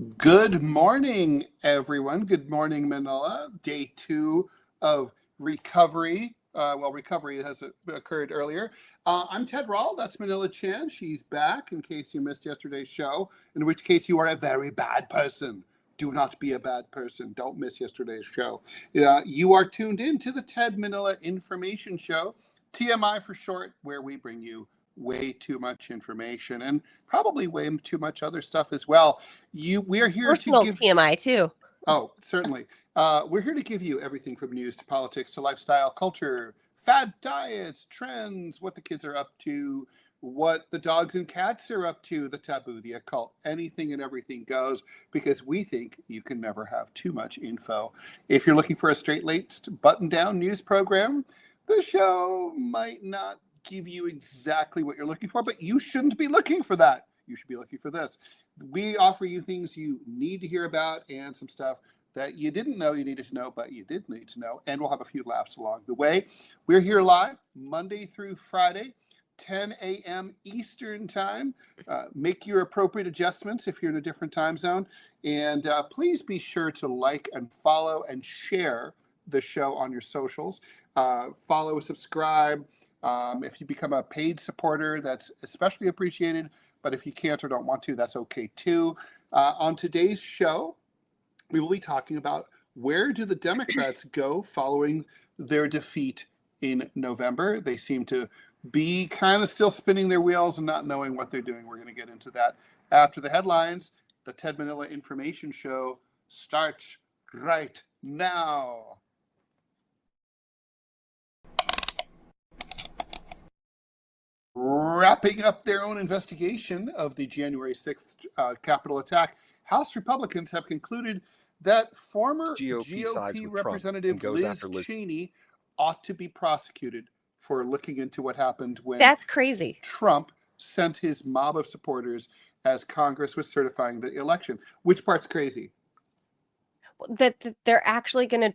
Good morning, everyone. Good morning, Manila. Day 2 of recovery. Recovery has occurred earlier. I'm Ted Rall. That's Manila Chan. She's back in case you missed yesterday's show, in which case you are a very bad person. Do not be a bad person. Don't miss yesterday's show. You are tuned in to the Ted Manila Information Show, TMI for short, where we bring you way too much information and probably way too much other stuff as well. We are here Personal to give TMI too. Oh, certainly. We're here to give you everything from news to politics to lifestyle, culture, fad diets, trends, what the kids are up to, what the dogs and cats are up to, the taboo, the occult, anything and everything goes, because we think you can never have too much info. If you're looking for a straight-laced, button-down news program, the show might not give you exactly what you're looking for, but you shouldn't be looking for that. You should be looking for this. We offer you things you need to hear about and some stuff that you didn't know you needed to know, but you did need to know, and we'll have a few laughs along the way. We're here live Monday through Friday, 10 a.m. Eastern time. Make your appropriate adjustments if you're in a different time zone, and please be sure to like and follow and share the show on your socials. Follow, subscribe. If you become a paid supporter, that's especially appreciated. But if you can't or don't want to, that's okay too. On today's show, we will be talking about where do the Democrats go following their defeat in November. They seem to be kind of still spinning their wheels and not knowing what they're doing. We're going to get into that after the headlines. The Ted Manila Information Show starts right now. Wrapping up their own investigation of the January 6th Capitol attack, House Republicans have concluded that former GOP Representative Liz Cheney ought to be prosecuted for looking into what happened when That's crazy. Trump sent his mob of supporters as Congress was certifying the election. Which part's crazy? That they're actually going to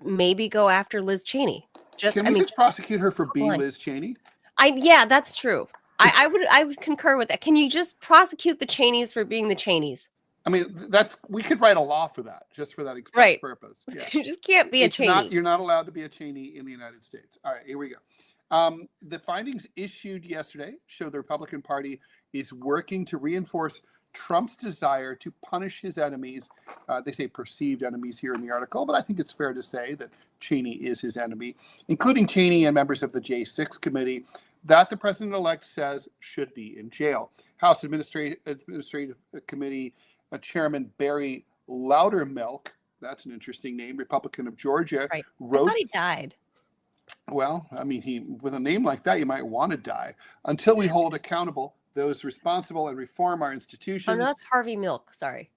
maybe go after Liz Cheney. Can we just prosecute her for being Liz Cheney? Yeah, that's true. I would concur with that. Can you just prosecute the Cheneys for being the Cheneys? I mean, we could write a law for that, just for that express purpose. Yeah. You just can't be a Cheney. You're not allowed to be a Cheney in the United States. All right, here we go. The findings issued yesterday show the Republican Party is working to reinforce Trump's desire to punish his enemies. They say perceived enemies here in the article, but I think it's fair to say that Cheney is his enemy, including Cheney and members of the J6 committee that the president-elect says should be in jail. House Administrative Committee Chairman Barry Loudermilk, that's an interesting name, Republican of Georgia, wrote. I thought he died. Well, I mean, with a name like that, you might want to die. Until we hold accountable those responsible and reform our institutions. Oh, no, that's Harvey Milk. Sorry.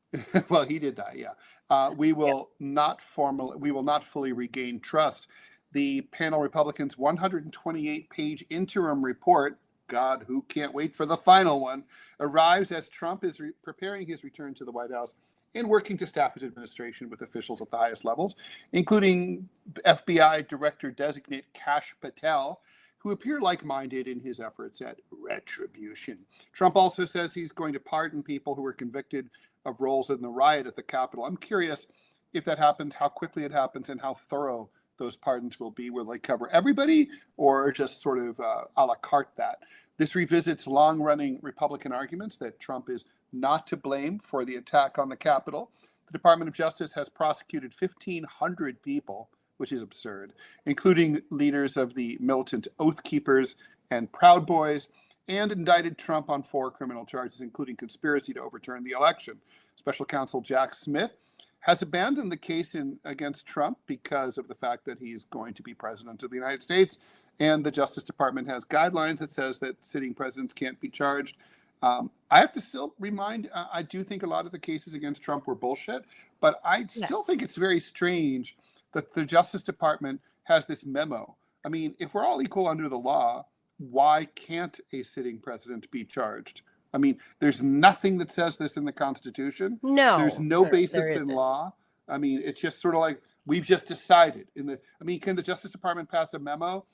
Well, he did die. Yeah, we will not fully regain trust. The panel Republicans' 128-page interim report, God, who can't wait for the final one, arrives as Trump is preparing his return to the White House and working to staff his administration with officials at the highest levels, including FBI Director-designate Kash Patel, who appear like-minded in his efforts at retribution. Trump also says he's going to pardon people who were convicted of roles in the riot at the Capitol. I'm curious if that happens, how quickly it happens, and how thorough those pardons will be. Will they cover everybody or just sort of a la carte that? This revisits long-running Republican arguments that Trump is not to blame for the attack on the Capitol. The Department of Justice has prosecuted 1,500 people, which is absurd, including leaders of the militant Oath Keepers and Proud Boys, and indicted Trump on 4 criminal charges, including conspiracy to overturn the election. Special counsel Jack Smith has abandoned the case against Trump because of the fact that he's going to be president of the United States, and the Justice Department has guidelines that says that sitting presidents can't be charged. I have to still remind, I do think a lot of the cases against Trump were bullshit, but I still think it's very strange that the Justice Department has this memo. I mean, if we're all equal under the law, why can't a sitting president be charged? I mean, there's nothing that says this in the Constitution. No. There's no basis in law. I mean, it's just sort of like we've just decided. Can the Justice Department pass a memo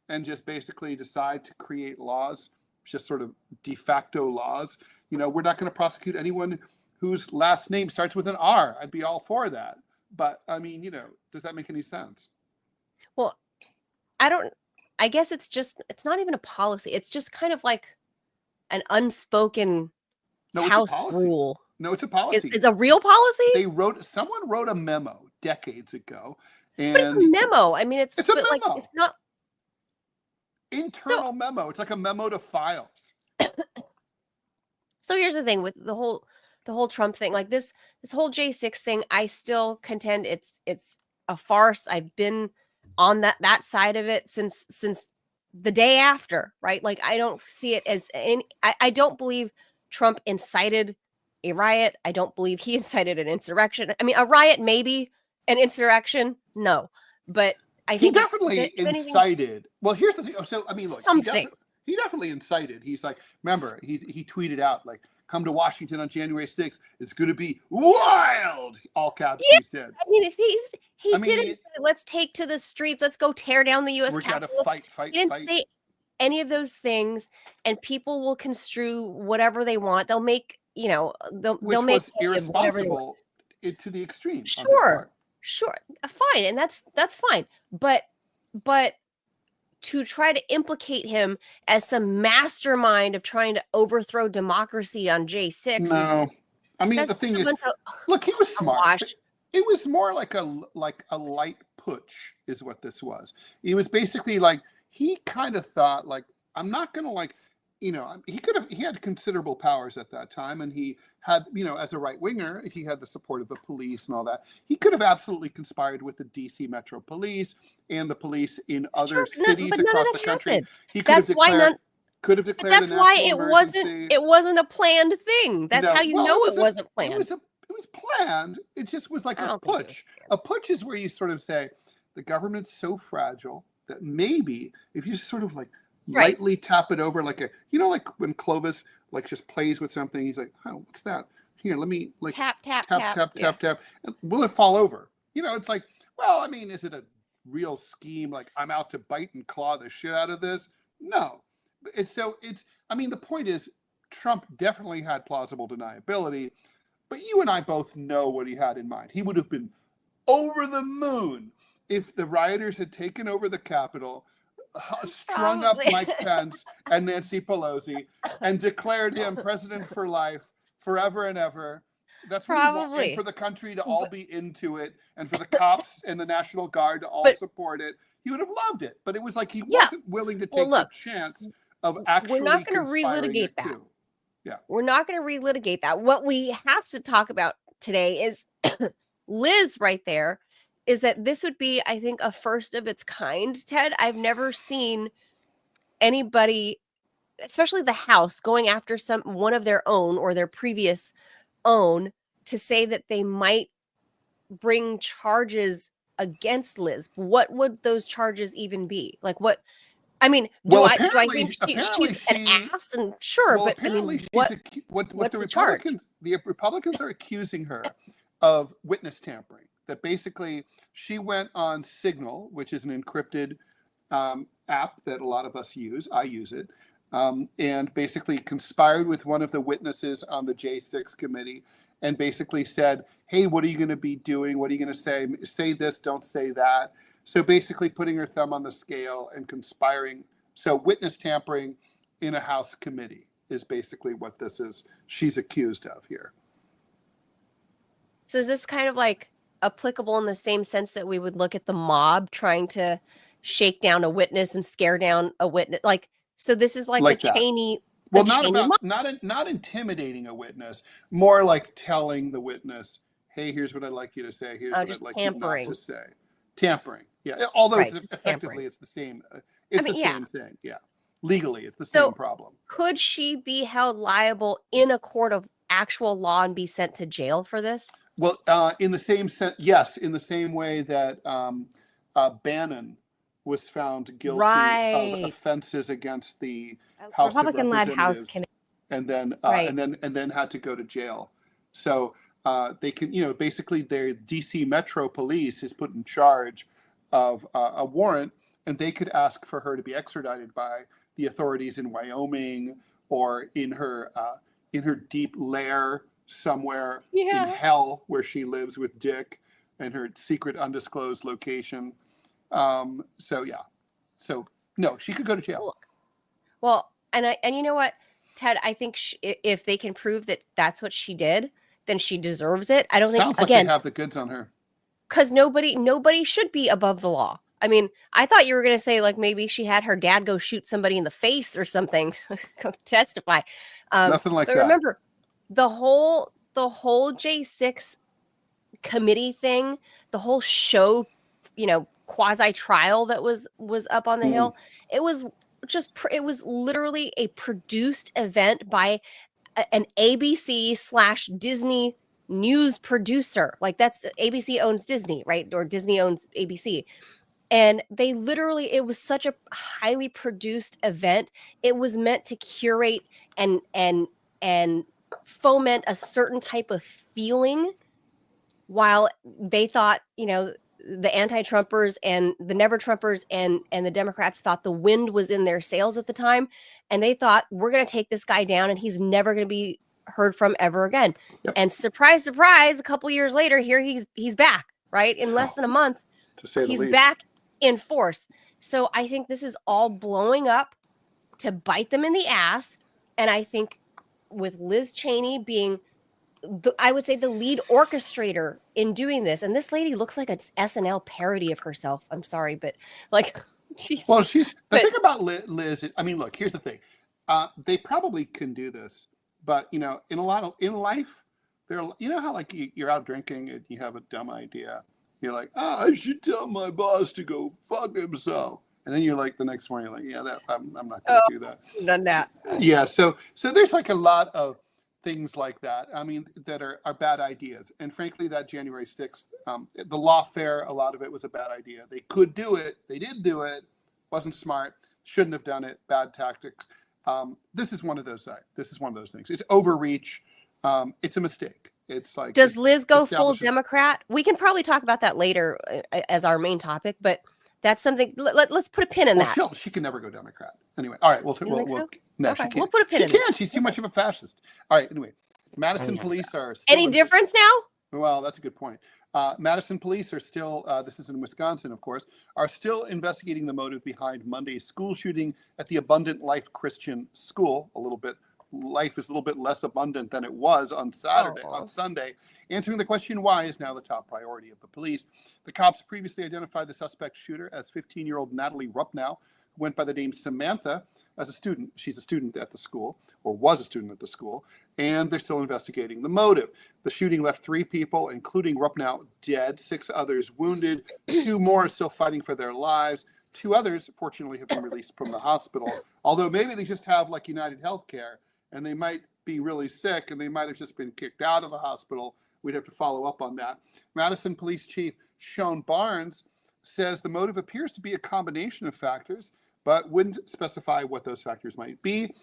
and just basically decide to create laws, just sort of de facto laws? You know, we're not going to prosecute anyone whose last name starts with an R. I'd be all for that. But I mean, does that make any sense? Well, I guess it's not even a policy. It's just kind of like an unspoken house rule. No, it's a policy. It's a real policy? Someone wrote a memo decades ago. And but it's a memo. I mean, it's a memo. Like, it's not internal memo. It's like a memo to files. So here's the thing with the whole Trump thing, like this whole J6 thing, I still contend it's a farce. I've been on that side of it since the day after, right? Like I don't see it as I don't believe Trump incited a riot. I don't believe he incited an insurrection. I mean, a riot maybe, an insurrection no, but I think he definitely incited. Well, here's the thing. So I mean, look, something. He definitely incited. He's like, remember, he tweeted out like, "Come to Washington on January 6th. It's going to be wild." All caps. Yeah, he said. I mean, he didn't. Let's take to the streets. Let's go tear down the U.S. Capitol. We're going to fight. He didn't say any of those things, and people will construe whatever they want. They'll make they'll make irresponsible to the extreme. Sure, fine, and that's fine. But to try to implicate him as some mastermind of trying to overthrow democracy on J6. No, I mean the thing is, look, he was smart. It was more like a light putsch, is what this was. It was basically like he kind of thought like, I'm not going to he had considerable powers at that time, and he had, as a right winger, he had the support of the police and all that. He could have absolutely conspired with the DC Metro Police and the police in other cities across the country. He could have declared. That's why it wasn't a planned thing. That's how you know it wasn't planned. It was planned. It just was like a putsch. A putsch is where you sort of say the government's so fragile that maybe if you just sort of like lightly tap it over, like like when Clovis like just plays with something, he's like, oh, what's that? Here, let me like tap. Will it fall over? It's like, well, I mean, is it a real scheme? Like I'm out to bite and claw the shit out of this? No. I mean, the point is Trump definitely had plausible deniability, but you and I both know what he had in mind. He would have been over the moon if the rioters had taken over the Capitol, strung up Mike Pence and Nancy Pelosi, and declared him president for life, forever and ever. That's what he wanted, and for the country to all be into it, and for the cops and the National Guard to all support it. He would have loved it, but it was like he wasn't willing to take the chance of actually. We're not going to relitigate that. Yeah, we're not going to relitigate that. What we have to talk about today is Liz right there. Is that this would be, I think, a first of its kind, Ted. I've never seen anybody, especially the House, going after one of their own or their previous own to say that they might bring charges against Liz. What would those charges even be? Like what? I mean, do I think she's an ass? And sure, but I mean, what's the charge? The Republicans are accusing her of witness tampering. That basically she went on Signal, which is an encrypted app that a lot of us use. I use it. And basically conspired with one of the witnesses on the J6 committee and basically said, hey, what are you going to be doing? What are you going to say? Say this, don't say that. So basically putting her thumb on the scale and conspiring. So witness tampering in a House committee is basically what this is. She's accused of here. So is this kind of like applicable in the same sense that we would look at the mob trying to shake down a witness and scare down a witness? Like, so this is like the Cheney. Well, not intimidating a witness, more like telling the witness, hey, here's what I'd like you to say. Here's what I'd like you not to say. Tampering. Yeah. Although effectively it's the same. It's the same thing. Yeah. Legally, it's the same problem. Could she be held liable in a court of actual law and be sent to jail for this? Well, in the same sense, yes, in the same way that Bannon was found guilty of offenses against the House Republican-led House Committee, and then had to go to jail. So they can, basically their DC Metro Police is put in charge of a warrant, and they could ask for her to be extradited by the authorities in Wyoming or in her deep lair somewhere in Yeah. hell where she lives with Dick and her secret undisclosed location. So yeah. So no, she could go to jail. Well, and you know what, Ted, I think if they can prove that that's what she did, then she deserves it. I don't think, Sounds like again, they have the goods on her. because nobody should be above the law. I mean, I thought you were going to say like maybe she had her dad go shoot somebody in the face or something, go testify. Nothing like but that. Remember, the whole J6 committee thing, the whole show, quasi trial that was up on the hill. It was it was literally a produced event by an ABC/Disney news producer. Like, that's ABC owns Disney, right? Or Disney owns ABC. And they literally, it was such a highly produced event. It was meant to curate and foment a certain type of feeling, while they thought, the anti-Trumpers and the never-Trumpers and the Democrats thought the wind was in their sails at the time. And they thought, we're going to take this guy down and he's never going to be heard from ever again. Yep. And surprise, surprise, a couple years later, here he's back, right? In less than a month, to say the he's least. back in force. So I think this is all blowing up to bite them in the ass. And I think with Liz Cheney being, I would say, the lead orchestrator in doing this, and this lady looks like an SNL parody of herself. I'm sorry, but like, she's the thing about Liz. I mean, look, here's the thing. They probably can do this, but in life, how like you're out drinking and you have a dumb idea. You're like, I should tell my boss to go fuck himself. And then you're like, the next morning, you're like, yeah, I'm not going to do that. Done that. Yeah. So there's like a lot of things like that. I mean, that are bad ideas. And frankly, that January 6th, the lawfare, a lot of it was a bad idea. They could do it. They did do it. Wasn't smart. Shouldn't have done it. Bad tactics. This is one of those things. It's overreach. It's a mistake. It's like, does Liz go full Democrat? We can probably talk about that later as our main topic, but that's something. Let's put a pin in that. She can never go Democrat. Anyway, all right. No, okay. she can't. We'll put a pin in. She can't. She's too much of a fascist. All right. Anyway, Madison police are still any difference now? Well, that's a good point. Madison police are still, this is in Wisconsin, of course, are still investigating the motive behind Monday's school shooting at the Abundant Life Christian School. Life is a little bit less abundant than it was on Sunday. Answering the question why is now the top priority of the police. The cops previously identified the suspect shooter as 15-year-old Natalie Rupnow, who went by the name Samantha as a student. She's a student at the school, or was a student at the school, and they're still investigating the motive. The shooting left 3 people, including Rupnow, dead, 6 others wounded, 2 more are still fighting for their lives. 2 others, fortunately, have been released from the hospital, although maybe they just have like United Healthcare, and they might be really sick, and they might have just been kicked out of the hospital. We'd have to follow up on that. Madison Police Chief Sean Barnes says the motive appears to be a combination of factors, but wouldn't specify what those factors might be.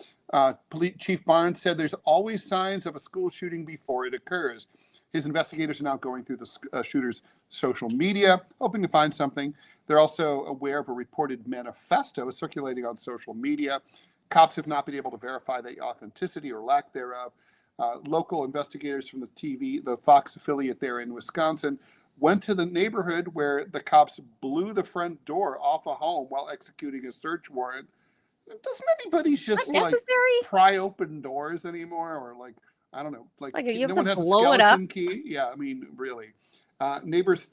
Chief Barnes said there's always signs of a school shooting before it occurs. His investigators are now going through the shooter's social media, hoping to find something. They're also aware of a reported manifesto circulating on social media. Cops have not been able to verify the authenticity or lack thereof. Local investigators from the Fox affiliate there in Wisconsin, went to the neighborhood where the cops blew the front door off a home while executing a search warrant. Doesn't anybody just like pry open doors anymore, or like, I don't know, like you no have one to has a blow it up? skeleton key? Yeah, I mean, really. Neighbors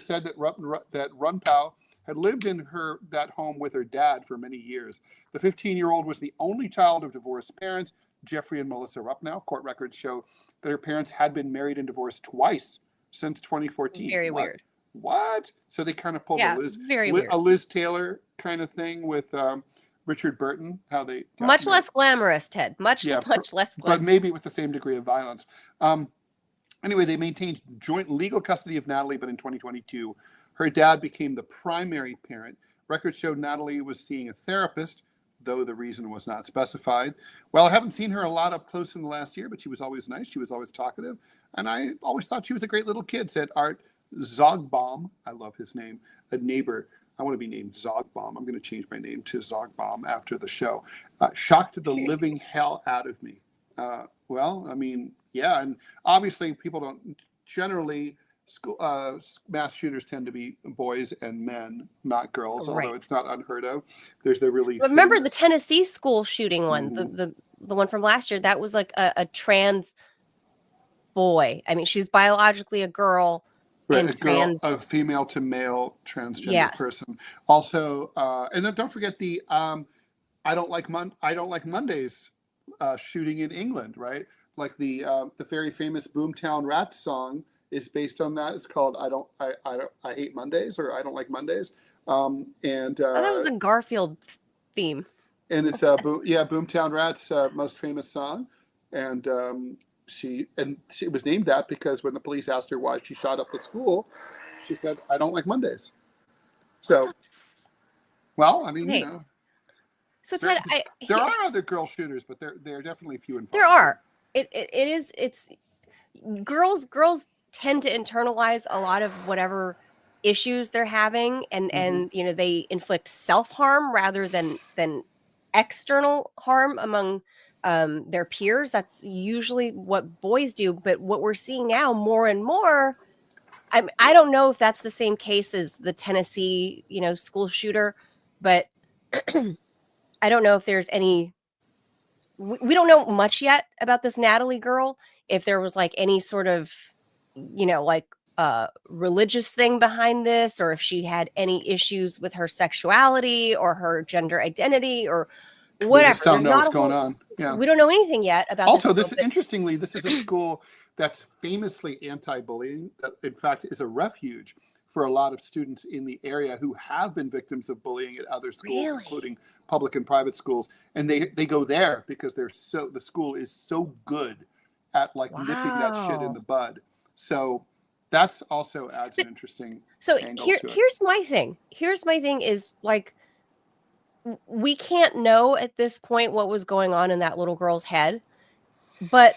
said that Runpao had lived in that home with her dad for many years. The 15-year-old was the only child of divorced parents, Jeffrey and Melissa Rupnow. Court records show that her parents had been married and divorced twice since 2014. Very weird. What? So they kind of pulled weird. a Liz Taylor kind of thing with Richard Burton. How they much less glamorous, Ted. Much less glamorous. But maybe with the same degree of violence. Anyway, they maintained joint legal custody of Natalie, but in 2022, her dad became the primary parent. Records showed Natalie was seeing a therapist, though the reason was not specified. Well, I haven't seen her a lot up close in the last year, but she was always nice. She was always talkative. And I always thought she was a great little kid, said Art Zogbaum. I love his name. A neighbor. I want to be named Zogbaum. I'm going to change my name to Zogbaum after the show. Shocked the living hell out of me. Well, I mean, yeah, and obviously people don't generally school mass shooters tend to be boys and men, not girls. Although Right. it's not unheard of. There's the really But remember the famous. Tennessee school shooting one, Mhm. the one from last year, that was like a trans boy. I mean, she's biologically a girl Right, and a girl, trans. a female to male transgender Yes. person. Also, and then don't forget the I don't like Mondays shooting in England, right? Like the very famous Boomtown Rats song is based on that. It's called I hate Mondays, or I don't like Mondays. And Oh, that was a Garfield theme. it's Boomtown Rats most famous song, and she was named that because when the police asked her why she shot up the school, she said, "I don't like Mondays." So, well, I mean, Hey, you know, so there, Ted, there are other girl shooters, but they're definitely few and far. there are. It's girls tend to internalize a lot of whatever issues they're having, and you know, they inflict self-harm rather than external harm among their peers. That's usually what boys do, but what we're seeing now more and more, I don't know if that's the same case as the Tennessee, you know, school shooter, but I don't know if there's any. We don't know much yet about this Natalie girl. If there was like any sort of, you know, like religious thing behind this, or if she had any issues with her sexuality or her gender identity or We whatever. just don't There's know not what's a going whole. on. Yeah. We don't know anything yet about Also, this. interestingly, this is a school that's famously anti-bullying. That, in fact, is a refuge for a lot of students in the area who have been victims of bullying at other schools, Really? including public and private schools. And they go there because the school is so good at like nipping that shit in Wow. the bud. So that's also adds an interesting So angle to it. here's my thing. Here's my thing is like, we can't know at this point what was going on in that little girl's head, but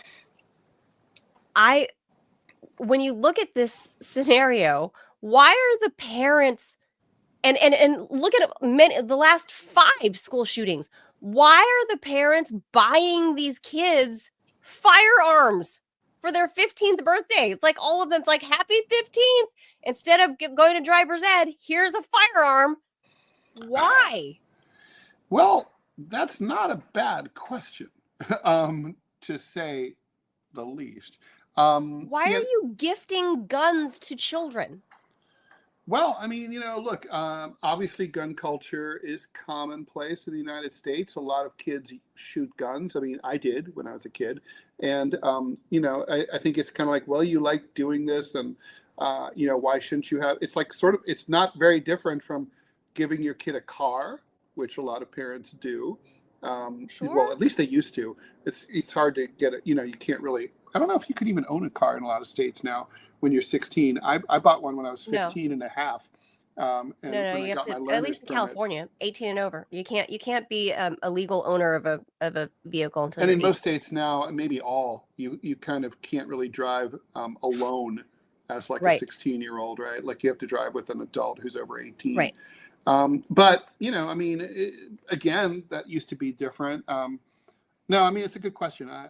when you look at this scenario, why are the parents and look at the last 5 school shootings? Why are the parents buying these kids firearms for their 15th birthday? It's like all of them's like, happy 15th. Instead of going to driver's ed, here's a firearm. Why? Well, that's not a bad question, to say the least. Why Yeah, are you gifting guns to children? well, I mean, you know, look, obviously gun culture is commonplace in the United States. A lot of kids shoot guns. I mean, I did when I was a kid. And, you know, I think it's kind of like, well, you like doing this, and, you know, why shouldn't you have, it's like sort of, it's not very different from giving your kid a car, which a lot of parents do. Well, Sure. at least they used to. It's hard to get it. You know, you can't really, I don't know if you could even own a car in a lot of states now when you're 16. I bought one when I was No. 15 and a half. No, When you I have got my to, at learner's least in permit. California, 18 and over. You can't be a legal owner of a vehicle until And you're in 18. most states now, maybe all, you kind of can't really drive alone as like a Right. 16-year-old, right? Like you have to drive with an adult who's over 18. Right. But, you know, I mean, again, that used to be different. No, I mean, it's a good question. I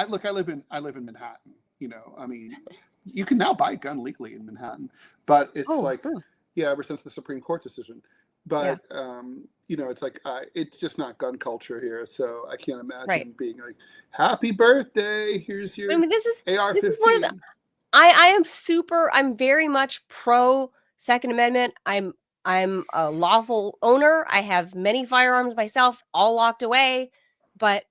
live in Manhattan. You know, I mean, you can now buy a gun legally in Manhattan, but it's like, yeah, ever since the Supreme Court decision. But you know, it's like it's just not gun culture here, so I can't imagine being like, "Happy birthday! Here's your I mean, this is AR-15." this is one of the. I'm very much pro Second Amendment. I'm a lawful owner. I have many firearms myself, all locked away, but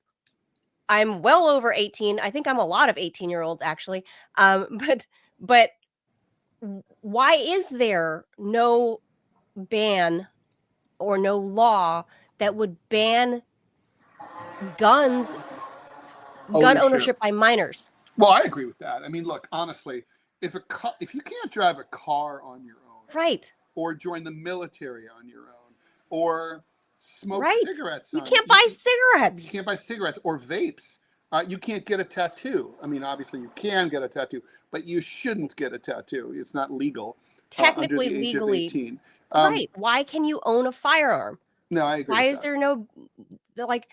I'm well over 18. I think I'm a lot of 18-year-olds actually. But why is there no ban or no law that would ban gun ownership by minors? Well, I agree with that. I mean, look, honestly, if you can't drive a car on your own, right, or join the military on your own, or smoke cigarettes, you can't buy cigarettes. You can't buy cigarettes or vapes. You can't get a tattoo. I mean, obviously, you can get a tattoo, but you shouldn't get a tattoo. It's not legal. Technically, under the age legally, of 18. right? Why can you own a firearm? No, I agree. Why is there no like,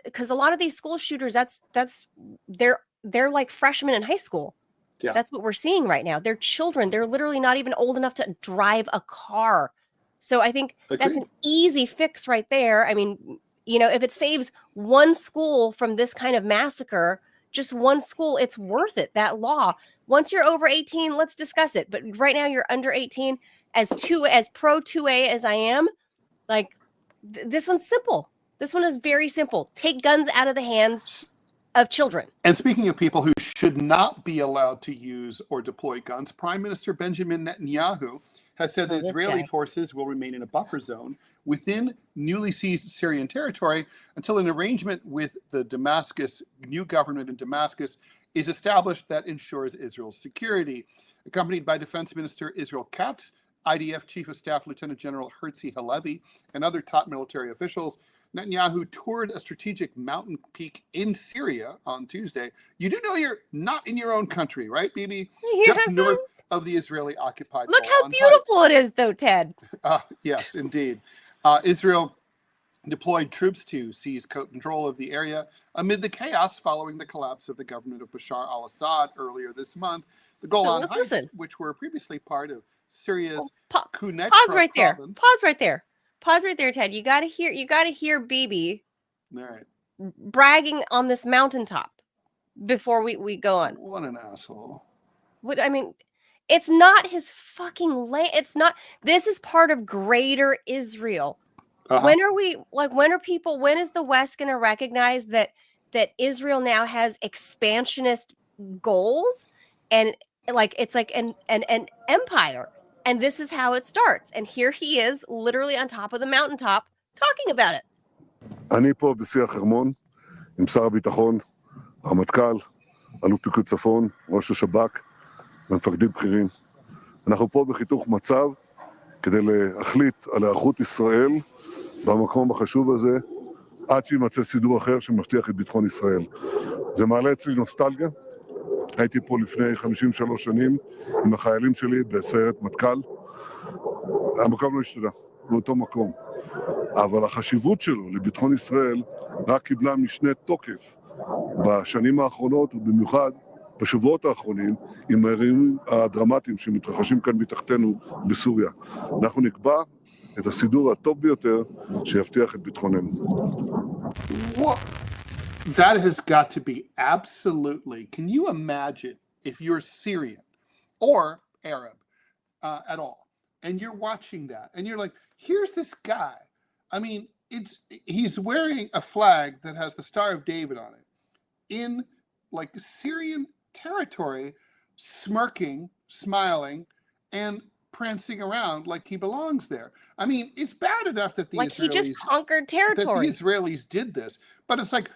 because a lot of these school shooters, they're like freshmen in high school. Yeah. That's what we're seeing right now. They're children. They're literally not even old enough to drive a car. So I think that's an easy fix right there. I mean, if it saves one school from this kind of massacre, just one school, it's worth it, that law. Once you're over 18, let's discuss it. But right now you're under 18. As pro 2A as I am, like, this one's simple. This one is very simple. Take guns out of the hands of children. And speaking of people who should not be allowed to use or deploy guns, Prime Minister Benjamin Netanyahu has said that Israeli forces will remain in a buffer zone within newly seized Syrian territory until an arrangement with the new government in Damascus is established that ensures Israel's security. Accompanied by Defense Minister Israel Katz, IDF Chief of Staff Lieutenant General Herzi Halevi, and other top military officials, Netanyahu toured a strategic mountain peak in Syria on Tuesday. You do know you're not in your own country, right, Bibi? Just north of the Israeli-occupied Look how beautiful it is, though, Ted. Yes, indeed. Israel deployed troops to seize control of the area amid the chaos following the collapse of the government of Bashar al-Assad earlier this month. The Golan Heights, which were previously part of Syria's Quneitra Pause right there. province. Pause right there, Ted. You gotta hear Bibi All right. bragging on this mountaintop before we go on. What an asshole. It's not his fucking land. It's not. This is part of greater Israel. When is the West going to recognize that Israel now has expansionist goals and it's like an empire? And this is how it starts. And here he is, literally on top of the mountaintop, talking about it. אני פה בשיא החרמון עם שר הביטחון, הרמטכ"ל, אלוף פיקוד צפון, ראש השב"כ ומפקדים בכירים. אנחנו פה בחיתוך מצב כדי להחליט על היערכות ישראל במקום החשוב הזה, עד שימצא סידור אחר שמבטיח את ביטחון ישראל. זה מעלה אצלי נוסטלגיה. הייתי פה לפני 53 שנים עם החיילים שלי בסיירת מטכ"ל. המקום לא השתנה, באותו מקום. אבל החשיבות שלו לביטחון ישראל רק קיבלה משנה תוקף בשנים האחרונות, ובמיוחד בשבועות האחרונים, עם האירועים הדרמטיים שמתרחשים כאן מתחתנו בסוריה. אנחנו נקבע את הסידור הטוב ביותר שיבטיח את ביטחוננו. That has got to be absolutely. Can you imagine if you're Syrian or Arab at all, and you're watching that, and you're like, here's this guy. I mean, he's wearing a flag that has the Star of David on it in like Syrian territory, smirking, smiling, and prancing around like he belongs there. I mean, it's bad enough that he just conquered territory. That the Israelis did this, but it's like,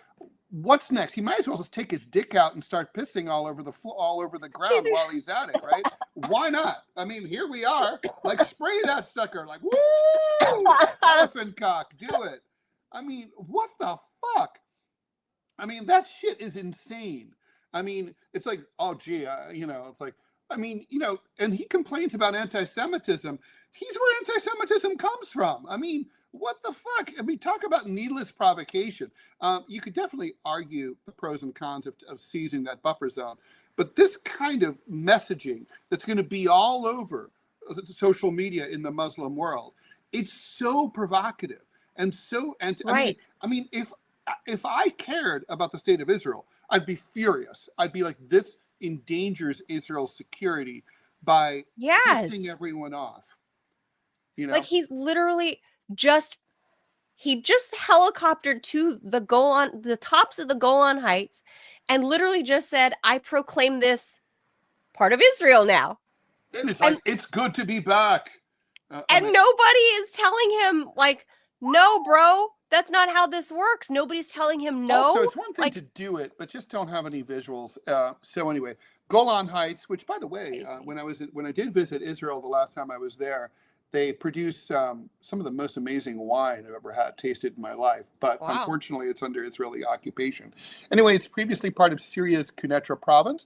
what's next? He might as well just take his dick out and start pissing all over the ground while he's at it, right? Why not? I mean, here we are. Like, spray that sucker. Like, woo! Elephant cock. Do it. I mean, what the fuck? I mean, that shit is insane. I mean, it's like, oh, gee, it's like, I mean, and he complains about anti-Semitism. He's where anti-Semitism comes from. I mean, what the fuck? I mean, talk about needless provocation. You could definitely argue the pros and cons of seizing that buffer zone. But this kind of messaging that's going to be all over social media in the Muslim world, it's so provocative and so right. I mean, if I cared about the state of Israel, I'd be furious. I'd be like, this endangers Israel's security by pissing everyone off. Like, he's literally just helicoptered to the tops of the Golan Heights and literally just said, I proclaim this part of Israel now. And it's like, it's good to be back. And nobody is telling him, like, no, bro, that's not how this works. Nobody's telling him no. Also, it's one thing to do it, but just don't have any visuals. So anyway, Golan Heights, which, by the way, when I did visit Israel the last time I was there, they produce some of the most amazing wine I've ever tasted in my life. But unfortunately, it's under Israeli occupation. Anyway, it's previously part of Syria's Quneitra province.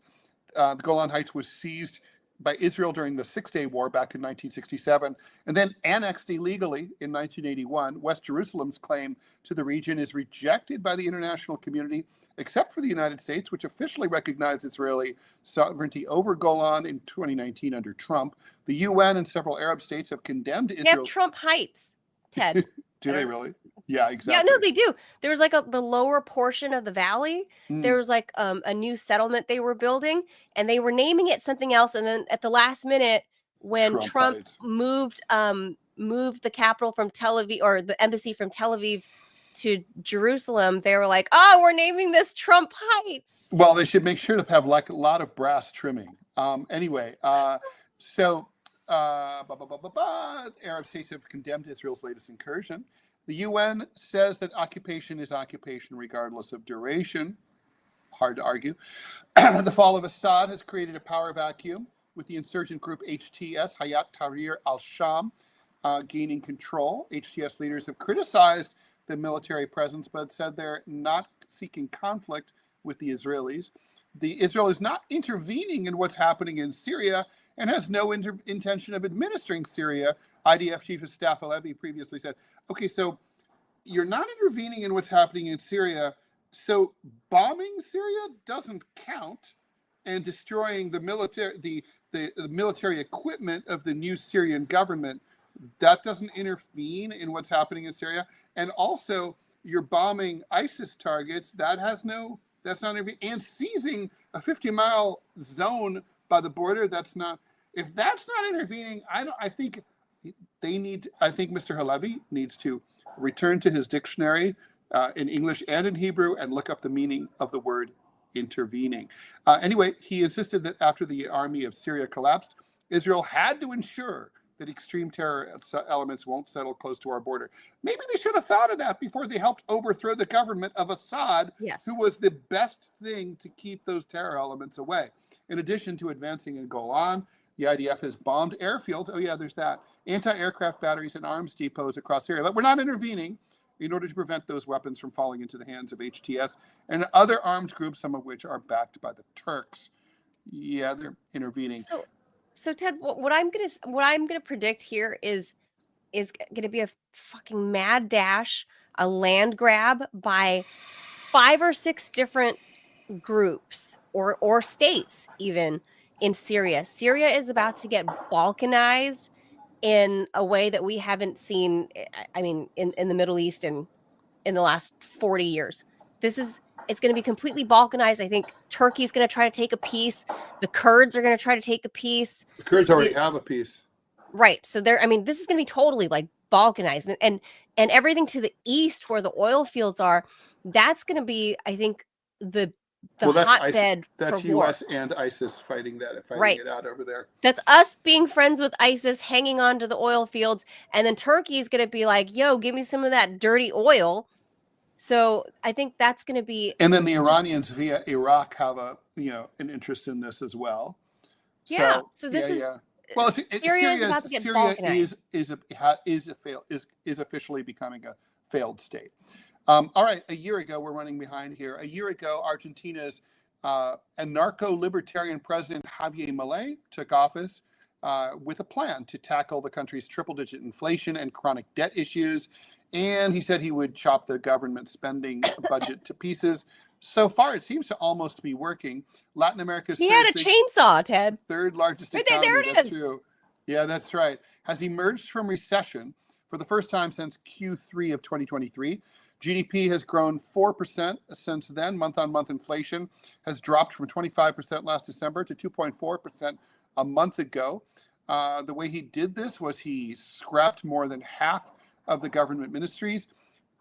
The Golan Heights was seized by Israel during the Six-Day War back in 1967, and then annexed illegally in 1981. West Jerusalem's claim to the region is rejected by the international community, except for the United States, which officially recognized Israeli sovereignty over Golan in 2019 under Trump. The UN and several Arab states have condemned They have Israel. Trump Heights, Ted. Do they really? Yeah, exactly. Yeah, no, they do. There was like the lower portion of the valley. Mm. There was like a new settlement they were building, and they were naming it something else. And then at the last minute, when Trump Heights. moved the capital from Tel Aviv, or the embassy from Tel Aviv to Jerusalem, they were like, "Oh, we're naming this Trump Heights." Well, they should make sure to have like a lot of brass trimming. Anyway, so Arab states have condemned Israel's latest incursion. The UN says that occupation is occupation regardless of duration. Hard to argue. The fall of Assad has created a power vacuum, with the insurgent group HTS, Hayat Tahrir al-Sham, gaining control. HTS leaders have criticized the military presence, but said they're not seeking conflict with the Israelis. Israel is not intervening in what's happening in Syria and has no intention of administering Syria. IDF Chief of Staff Halevi previously said, okay, so you're not intervening in what's happening in Syria, so bombing Syria doesn't count, and destroying the military equipment of the new Syrian government, that doesn't intervene in what's happening in Syria. And also, you're bombing ISIS targets, that's not intervening, and seizing a 50-mile zone by the border, if that's not intervening, I think Mr. Halevi needs to return to his dictionary in English and in Hebrew and look up the meaning of the word intervening. Anyway, he insisted that after the army of Syria collapsed, Israel had to ensure that extreme terror elements won't settle close to our border. Maybe they should have thought of that before they helped overthrow the government of Assad, Yes. who was the best thing to keep those terror elements away. In addition to advancing in Golan, the IDF has bombed airfields. Oh yeah, there's that. Anti-aircraft batteries and arms depots across Syria. But we're not intervening in order to prevent those weapons from falling into the hands of HTS and other armed groups, some of which are backed by the Turks. Yeah, they're intervening. So Ted, what I'm gonna predict here is gonna be a fucking mad dash, a land grab by 5 or 6 different groups or states even in Syria. Syria is about to get balkanized in a way that we haven't seen, I mean, in the Middle East in the last 40 years. It's going to be completely balkanized. I think Turkey's going to try to take a piece. The Kurds are going to try to take a piece. The Kurds already have a piece. Right. So this is going to be totally like balkanized, and everything to the east where the oil fields are, that's going to be, I think, the hotbed that's for war. US and ISIS fighting Right. it out over there. That's us being friends with ISIS, hanging on to the oil fields, and then Turkey is going to be like, "Yo, give me some of that dirty oil." So I think that's going to be. And then the Iranians via Iraq have an interest in this as well. Yeah. So this is. Yeah. Well, Syria is about to get balkanized. is officially becoming a failed state. All right, a year ago, we're running behind here. A year ago, Argentina's anarcho-libertarian president Javier Milei took office with a plan to tackle the country's triple-digit inflation and chronic debt issues. And he said he would chop the government spending budget to pieces. So far, it seems to almost be working. Latin America's He had a chainsaw, Ted. third largest Right there, economy. there it That's is. true. Yeah, that's right. Has emerged from recession for the first time since Q3 of 2023. GDP has grown 4% since then. Month-on-month inflation has dropped from 25% last December to 2.4% a month ago. The way he did this was he scrapped more than half of the government ministries,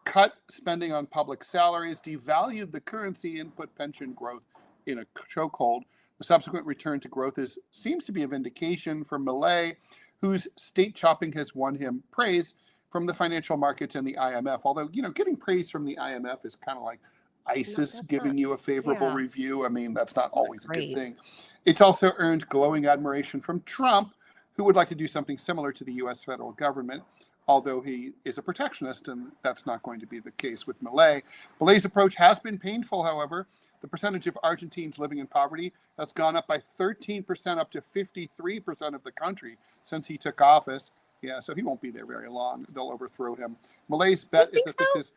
cut spending on public salaries, devalued the currency, and put pension growth in a chokehold. The subsequent return to growth seems to be a vindication for Milei, whose state chopping has won him praise from the financial markets and the IMF. Although, getting praise from the IMF is kind of like ISIS giving you a favorable review. I mean, that's not always a good thing. It's also earned glowing admiration from Trump, who would like to do something similar to the U.S. federal government. although he is a protectionist, and that's not going to be the case with Milei. Milei's approach has been painful, however. The percentage of Argentines living in poverty has gone up by 13%, up to 53% of the country since he took office. Yeah, so he won't be there very long. They'll overthrow him. Milei's bet is that this is,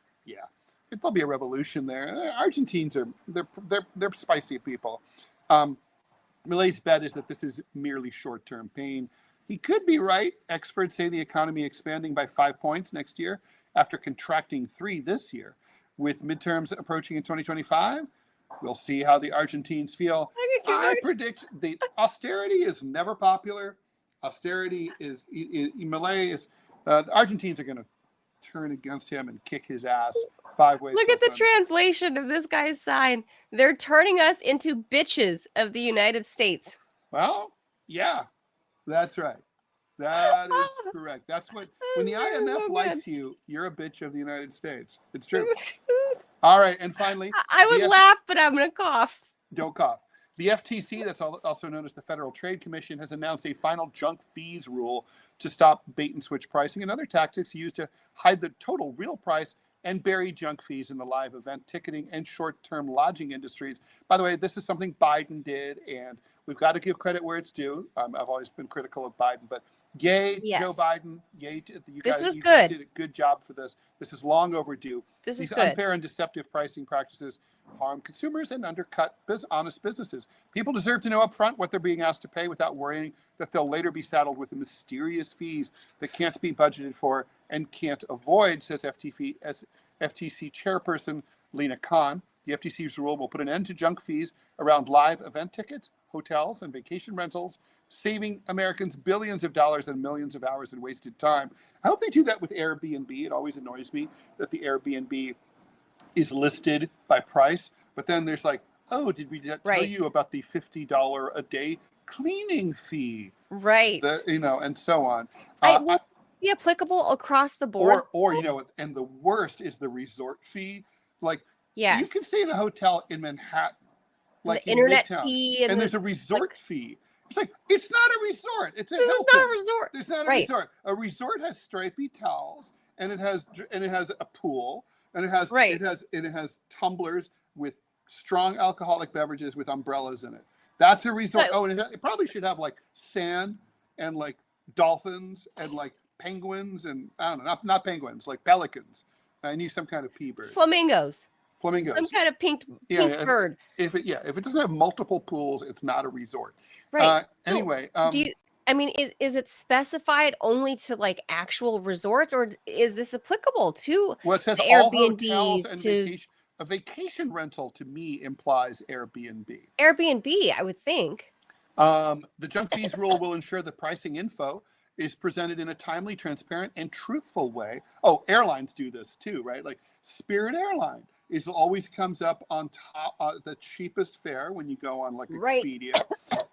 there'll be a revolution there. Argentines they're spicy people. Milei's bet is that this is merely short-term pain. He could be right. Experts say the economy expanding by 5 points next year after contracting 3 this year. With midterms approaching in 2025, we'll see how the Argentines feel. I predict the austerity is never popular. Austerity is Milei is the Argentines are going to turn against him and kick his ass 5 ways. Look at the translation of this guy's sign. They're turning us into bitches of the United States. Well, yeah, that's right. That is correct. That's what, when the IMF likes you, you're a bitch of the United States. It's true. All right, and finally, I would laugh, but I'm going to cough. Don't cough. The FTC, that's also known as the Federal Trade Commission, has announced a final junk fees rule to stop bait and switch pricing and other tactics used to hide the total real price and bury junk fees in the live event ticketing and short-term lodging industries. By the way, this is something Biden did, and we've got to give credit where it's due. I've always been critical of Biden, but yay, yes. Joe Biden. Yay, you guys did a good job for this. This is long overdue. These unfair and deceptive pricing practices harm consumers and undercut honest businesses. People deserve to know up front what they're being asked to pay without worrying that they'll later be saddled with mysterious fees that can't be budgeted for and can't avoid, says FTC chairperson Lena Khan. The FTC's rule will put an end to junk fees around live event tickets, hotels, and vacation rentals, saving Americans billions of dollars and millions of hours in wasted time. I hope they do that with Airbnb. It always annoys me that the Airbnb is listed by price, but then there's like, oh, did we tell you about the $50 a day cleaning fee? Right. And so on. Will be applicable across the board. Or and the worst is the resort fee. Like, you can stay in a hotel in Manhattan, like the internet Midtown, fee, and there's a resort fee. It's like, it's not a resort. It's a Hilton. It's not a resort. It's not a resort. A resort has stripy towels, and it has a pool. And it has tumblers with strong alcoholic beverages with umbrellas in it. That's a resort. And it probably should have like sand and like dolphins and like penguins and I don't know, not penguins, like pelicans. I need some kind of pea bird. Flamingos. Some kind of pink bird. If it doesn't have multiple pools, it's not a resort. Right. Anyway, is it specified only to like actual resorts, or is this applicable to it says all hotels and vacation. A vacation rental to me implies Airbnb. Airbnb, I would think. The junk fees rule will ensure the pricing info is presented in a timely, transparent, and truthful way. Oh, airlines do this too, right? Like Spirit Airline always comes up on top, the cheapest fare when you go on like Expedia.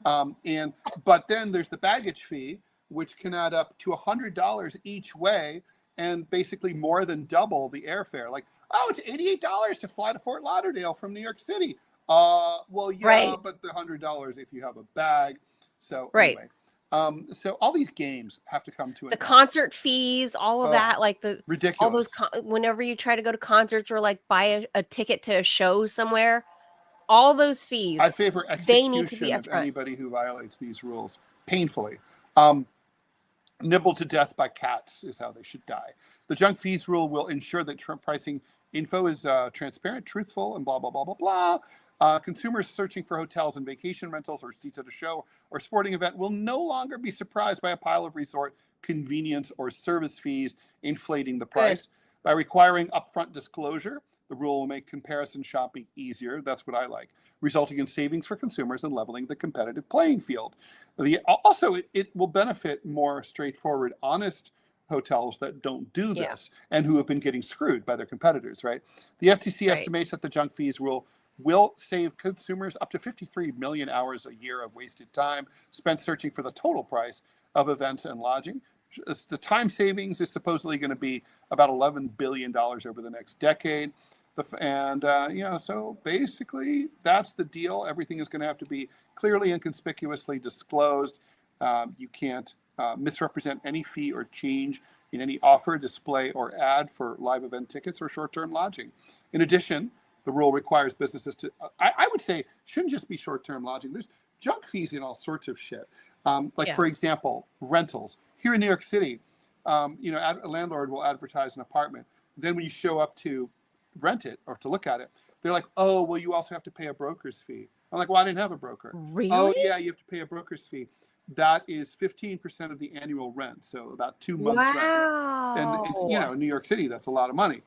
But then there's the baggage fee, which can add up to $100 each way, and basically more than double the airfare. Like, oh, it's $88 to fly to Fort Lauderdale from New York City. But the $100 if you have a bag. So anyway, so all these games have to come to the concert fees, all of that, like the ridiculous. All those whenever you try to go to concerts or like buy a ticket to a show somewhere, all those fees. I favor execution they need to be of upfront. Anybody who violates these rules painfully. Nibbled to death by cats is how they should die. The junk fees rule will ensure that pricing info is transparent, truthful, and blah, blah, blah, blah, blah. Consumers searching for hotels and vacation rentals or seats at a show or sporting event will no longer be surprised by a pile of resort convenience or service fees inflating the price. By requiring upfront disclosure, the rule will make comparison shopping easier. That's what I like, resulting in savings for consumers and leveling the competitive playing field. Also, it will benefit more straightforward, honest hotels that don't do this and who have been getting screwed by their competitors, right? The FTC estimates that the junk fees rule will save consumers up to 53 million hours a year of wasted time spent searching for the total price of events and lodging. The time savings is supposedly going to be about $11 billion over the next decade. So basically that's the deal. Everything is going to have to be clearly and conspicuously disclosed. You can't misrepresent any fee or change in any offer, display, or ad for live event tickets or short-term lodging. In addition, the rule requires businesses to, I would say, shouldn't just be short-term lodging. There's junk fees and all sorts of shit. For example, rentals. Here in New York City, a landlord will advertise an apartment. Then when you show up to rent it or to look at it, they're like, oh, well, you also have to pay a broker's fee. I'm like, well, I didn't have a broker. Really? Oh, yeah, you have to pay a broker's fee. That is 15% of the annual rent, so about 2 months rent. And it's, in New York City, that's a lot of money.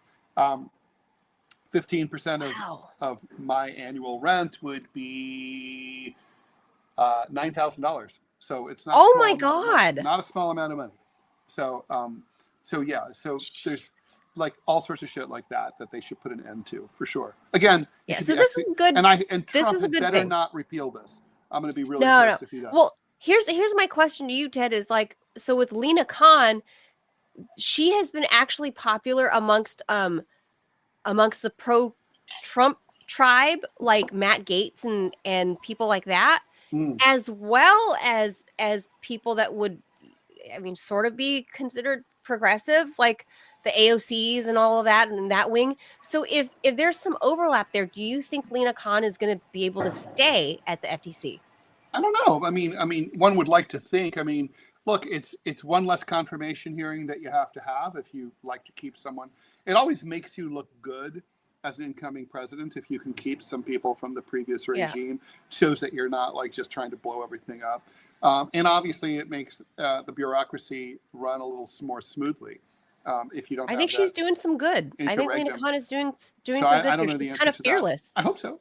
15% of my annual rent would be $9,000. So it's not. Oh my God! Not a small amount of money. So there's like all sorts of shit like that they should put an end to for sure. Again, yeah. So this is good. And this Trump is a good better thing. not repeal this. I'm going to be really pissed if he does. Well, here's my question to you, Ted. Is like, so with Lena Khan, she has been actually popular amongst the pro-Trump tribe, like Matt Gaetz and people like that, as well as people that would, sort of be considered progressive, like the AOCs and all of that and that wing. So if there's some overlap there, do you think Lena Khan is going to be able to stay at the FTC? I don't know. I mean, one would like to think. Look, it's one less confirmation hearing that you have to have if you like to keep someone. It always makes you look good as an incoming president if you can keep some people from the previous regime. Shows that you're not like just trying to blow everything up. And obviously, it makes the bureaucracy run a little more smoothly. If you don't, I think she's doing some good. I think Lena Khan is doing some good. I don't know the she's answer kind of to fearless. That. I hope so.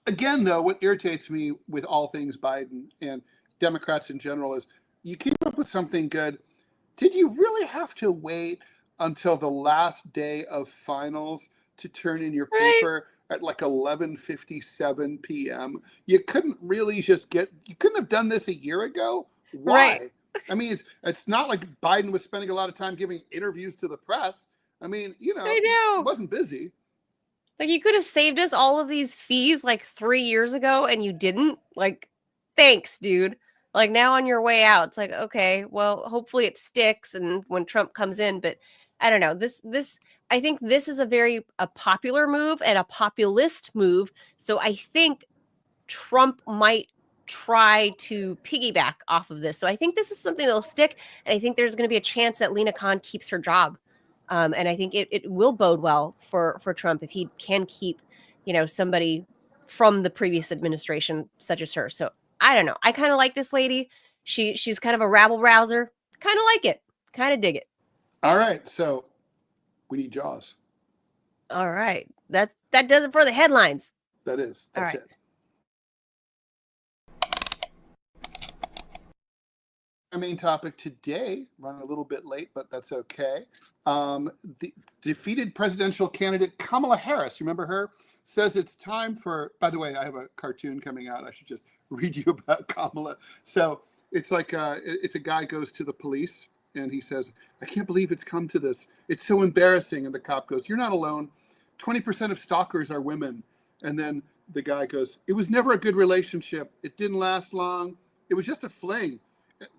Again, though, what irritates me with all things Biden and Democrats in general is you came up with something good. Did you really have to wait until the last day of finals to turn in your paper at like 11:57 p.m.? You couldn't really you couldn't have done this a year ago? Why? Right. It's not like Biden was spending a lot of time giving interviews to the press. I know. He wasn't busy. Like, you could have saved us all of these fees like 3 years ago and you didn't. Like, thanks, dude. Like, now on your way out, it's like, okay, well, hopefully it sticks and when Trump comes in, but I don't know. I think this is a popular move and a populist move. So I think Trump might try to piggyback off of this. So I think this is something that'll stick. And I think there's going to be a chance that Lena Khan keeps her job. And I think it will bode well for Trump if he can keep, somebody from the previous administration such as her. So I don't know. I kind of like this lady. She's kind of a rabble rouser. Kind of like it. Kind of dig it. All right. So we need Jaws. All right. That does it for the headlines. That's it. Our main topic today, running a little bit late, but that's okay. The defeated presidential candidate Kamala Harris, remember her, says it's time for, by the way, I have a cartoon coming out. I should just read you about Kamala. So it's like, it's a guy goes to the police and he says, I can't believe it's come to this. It's so embarrassing. And the cop goes, you're not alone. 20% of stalkers are women. And then the guy goes, it was never a good relationship. It didn't last long. It was just a fling.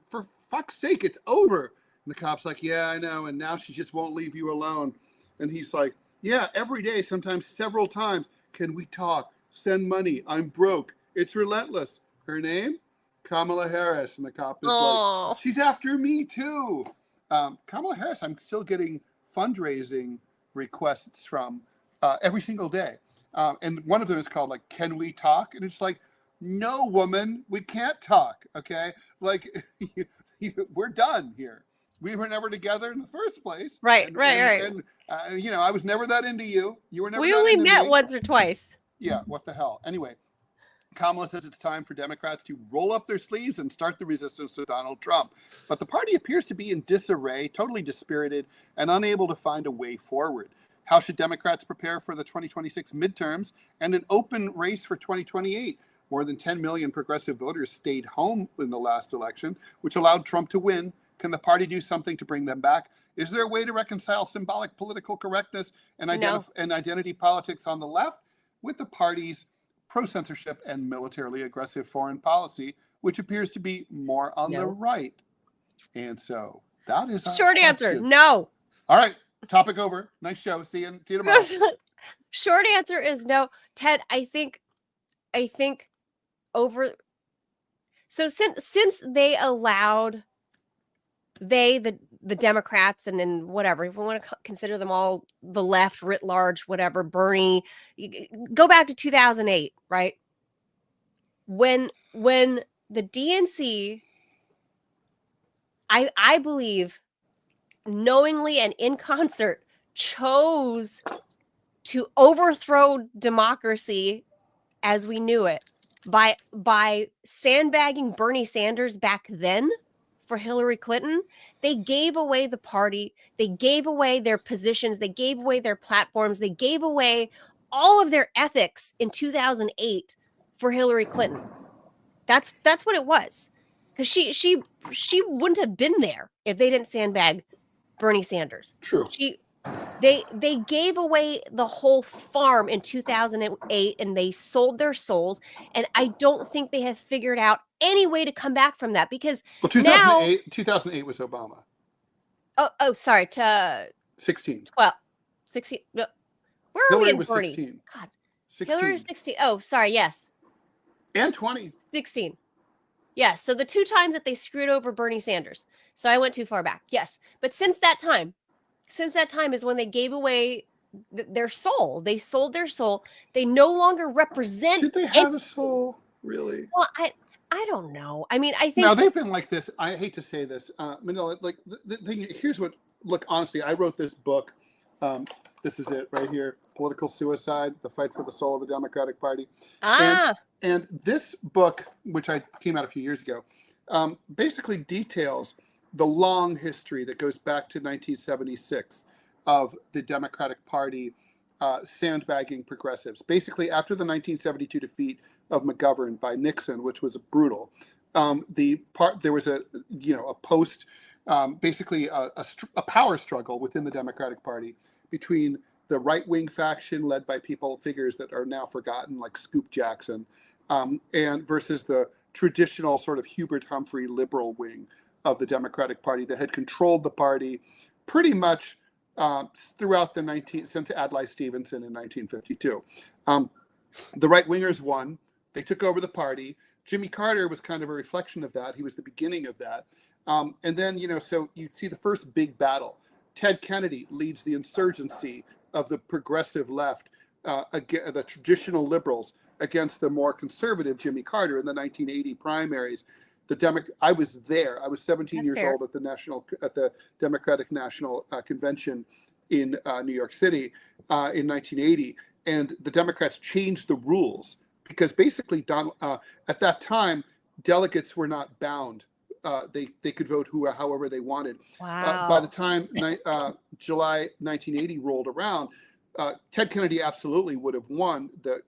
For fuck's sake, it's over. And the cop's like, yeah, I know. And now she just won't leave you alone. And he's like, yeah, every day, sometimes several times. Can we talk? Send money. I'm broke. It's relentless. Her name? Kamala Harris. And the cop is like, she's after me too. Kamala Harris, I'm still getting fundraising requests from every single day. And one of them is called like, can we talk? And it's like, no, woman, we can't talk. Okay. Like we're done here. We were never together in the first place. Right. And I was never that into you. You were never. We only met once or twice. Yeah. What the hell? Anyway, Kamala says it's time for Democrats to roll up their sleeves and start the resistance to Donald Trump. But the party appears to be in disarray, totally dispirited, and unable to find a way forward. How should Democrats prepare for the 2026 midterms and an open race for 2028? More than 10 million progressive voters stayed home in the last election, which allowed Trump to win. Can the party do something to bring them back? Is there a way to reconcile symbolic political correctness and identity politics on the left with the party's pro-censorship and militarily aggressive foreign policy, which appears to be more on the right? And so That is our Short answer, question. no. All right, topic over. Nice show. See you tomorrow. Short answer is no. Ted, I think over. So since they allowed the Democrats and then whatever, if we want to consider them all the left writ large, whatever, Bernie, go back to 2008, right? When the DNC, I believe, knowingly and in concert chose to overthrow democracy as we knew it by sandbagging Bernie Sanders back then for Hillary Clinton. They gave away the party. They gave away their positions. They gave away their platforms. They gave away all of their ethics in 2008 for Hillary Clinton. That's what it was. Because she wouldn't have been there if they didn't sandbag Bernie Sanders. True. They gave away the whole farm in 2008 and they sold their souls. And I don't think they have figured out any way to come back from that because 2008 was Obama. Sorry, to 16. 16. No, where are Hillary we in was Bernie? 16. God, 16. Hillary was 16. Oh, sorry, yes. And 20. 16. Yes, so the two times that they screwed over Bernie Sanders. So I went too far back. Yes. But since that time is when they gave away their soul. They sold their soul. They no longer represent. Did they have a soul? Really? Well, I don't know. I mean, I think. No, they've been like this. I hate to say this. Manila, like the thing. Here's what. Look, honestly, I wrote this book. This is it right here. Political Suicide: The Fight for the Soul of the Democratic Party. And this book, which I came out a few years ago, basically details the long history that goes back to 1976 of the Democratic Party sandbagging progressives. Basically, after the 1972 defeat of McGovern by Nixon, which was brutal, there was a post, basically a power struggle within the Democratic Party between the right-wing faction led by figures that are now forgotten, like Scoop Jackson, and versus the traditional sort of Hubert Humphrey liberal wing of the Democratic Party that had controlled the party pretty much throughout since Adlai Stevenson in 1952. The right-wingers won. They took over the party. Jimmy Carter was kind of a reflection of that. He was the beginning of that. And then, so you see the first big battle. Ted Kennedy leads the insurgency of the progressive left, the traditional liberals, against the more conservative Jimmy Carter in the 1980 primaries. I was there. I was 17 years old at the Democratic National Convention in New York City in 1980, and the Democrats changed the rules because basically at that time delegates were not bound. They could vote however they wanted. Wow. By the time July 1980 rolled around, Ted Kennedy absolutely would have won the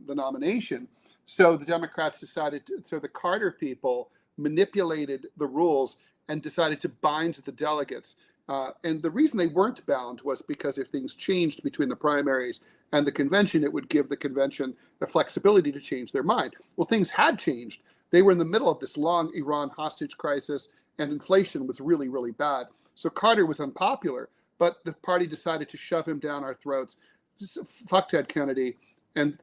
nomination. So the Democrats so the Carter people manipulated the rules and decided to bind the delegates. And the reason they weren't bound was because if things changed between the primaries and the convention, it would give the convention the flexibility to change their mind. Well, things had changed. They were in the middle of this long Iran hostage crisis, and inflation was really, really bad. So Carter was unpopular, but the party decided to shove him down our throats. Just fuck Ted Kennedy. And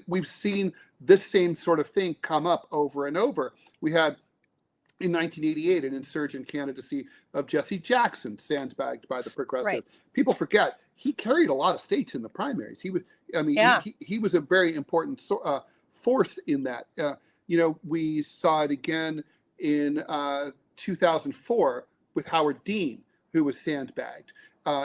we've seen this same sort of thing come up over and over. We had in 1988 an insurgent candidacy of Jesse Jackson sandbagged by the progressive. Right. People forget he carried a lot of states in the primaries. He was a very important force in that. We saw it again in 2004 with Howard Dean, who was sandbagged.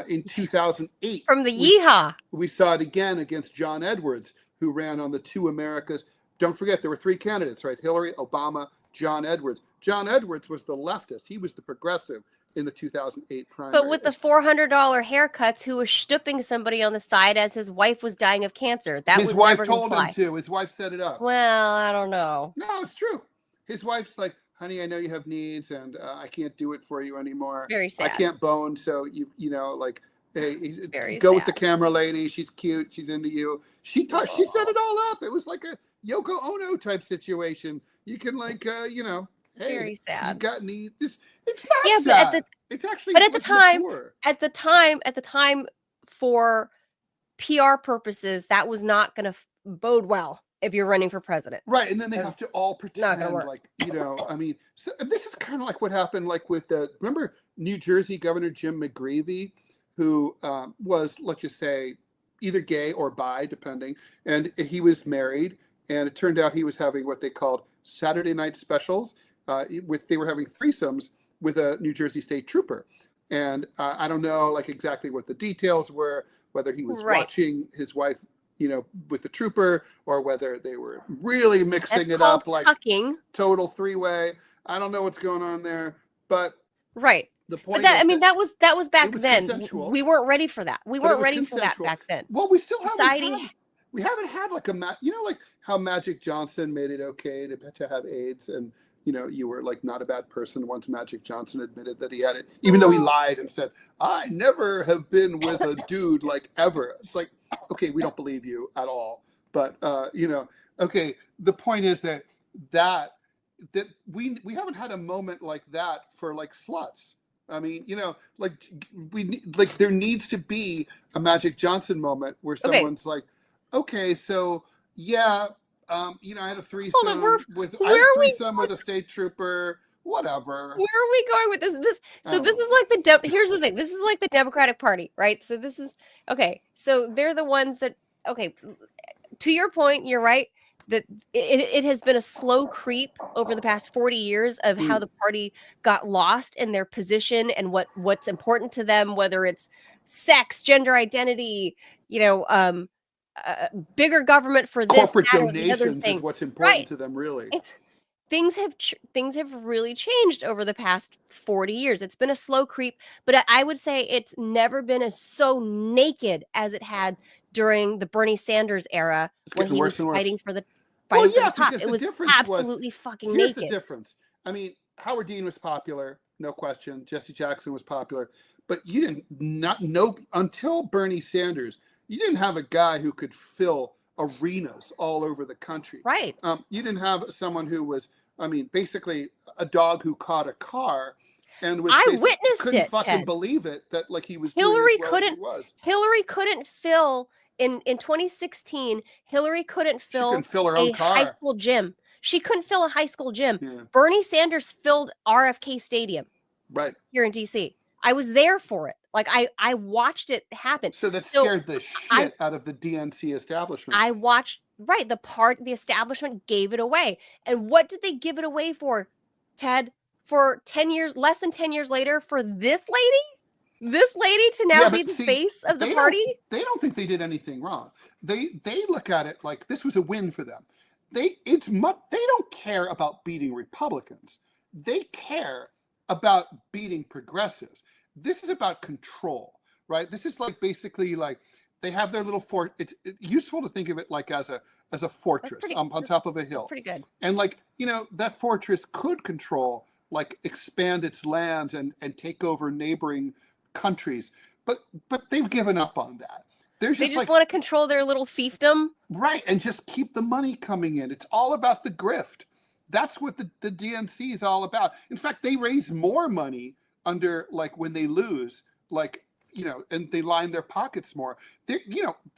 In 2008, from the Yeehaw, we saw it again against John Edwards, who ran on the Two Americas. Don't forget, there were three candidates, right? Hillary, Obama, John Edwards. John Edwards was the leftist. He was the progressive in the 2008 primary. but with the $400 haircuts, who was stooping somebody on the side as his wife was dying of cancer. That his was wife never told gonna him fly. to. His wife set it up. Well, I don't know. No, it's true. His wife's like, honey, I know you have needs, and I can't do it for you anymore. It's very sad. I can't bone, so hey, Very go with sad. the camera lady. She's cute. She's into you. She set it all up. It was like a Yoko Ono type situation. You can hey, Very you sad. got any? It's not Yeah, sad. It's actually but at the like time, mature. at the time, for PR purposes, that was not going to bode well if you're running for president. Right, and then they That's have to all not gonna pretend work. like, I mean, so this is kind of like what happened like with remember New Jersey Governor Jim McGreevey, who was, let's just say, either gay or bi, depending, and he was married, and it turned out he was having what they called Saturday night specials. They were having threesomes with a New Jersey state trooper, and I don't know like exactly what the details were, whether he was Right. watching his wife, with the trooper, or whether they were really mixing That's it called up like cucking. total three-way. I don't know what's going on there, but Right. the But point that, is I mean, that was back it was then. consensual. We weren't ready for that. We But it weren't was ready for that consensual. back then. Well, we still Society- haven't had like like how Magic Johnson made it okay to have AIDS, and you were like not a bad person once Magic Johnson admitted that he had it, even though he lied and said, I never have been with a dude like ever. It's like, okay, we don't believe you at all. But okay, the point is that we haven't had a moment like that for like sluts. I mean, there needs to be a Magic Johnson moment where someone's like, okay, so yeah, I had a threesome with a state trooper, whatever. Where are we going with this? This is like here's the thing. This is like the Democratic Party, right? So this is okay. So they're the ones that, okay, to your point, you're right that it has been a slow creep over the past 40 years of how the party got lost in their position and what's important to them, whether it's sex, gender identity, bigger government for this, corporate that, or the other donations thing. is what's important Right. to them, really. Things have really changed over the past 40 years. It's been a slow creep, but I would say it's never been so naked as it had during the Bernie Sanders era when he was fighting for the top. It was absolutely fucking here's naked. the difference. I mean, Howard Dean was popular, no question. Jesse Jackson was popular, but you didn't not know until Bernie Sanders. You didn't have a guy who could fill arenas all over the country. Right. You didn't have someone who was, basically a dog who caught a car and was couldn't fucking believe it that like he was Hillary doing as well couldn't as he was. Hillary couldn't fill in 2016. Hillary couldn't fill her own car. High school gym. She couldn't fill a high school gym. Yeah. Bernie Sanders filled RFK Stadium. Right. Here in DC. I was there for it. Like I watched it happen. So that scared the shit out of the DNC establishment. I watched, right, the establishment gave it away. And what did they give it away for, Ted? For 10 years, less than 10 years later, for this lady? This lady to now be the face of the party? They don't think they did anything wrong. They look at it like this was a win for them. They don't care about beating Republicans. They care about beating progressives. This is about control, right? This is like basically like they have their little fort. It's useful to think of it like as a fortress on top of a hill. Pretty good. And like, that fortress could control, like expand its lands and take over neighboring countries. But they've given up on that. They just want to control their little fiefdom. Right. And just keep the money coming in. It's all about the grift. That's what the DNC is all about. In fact, they raise more money under like when they lose, like, and they line their pockets more. They,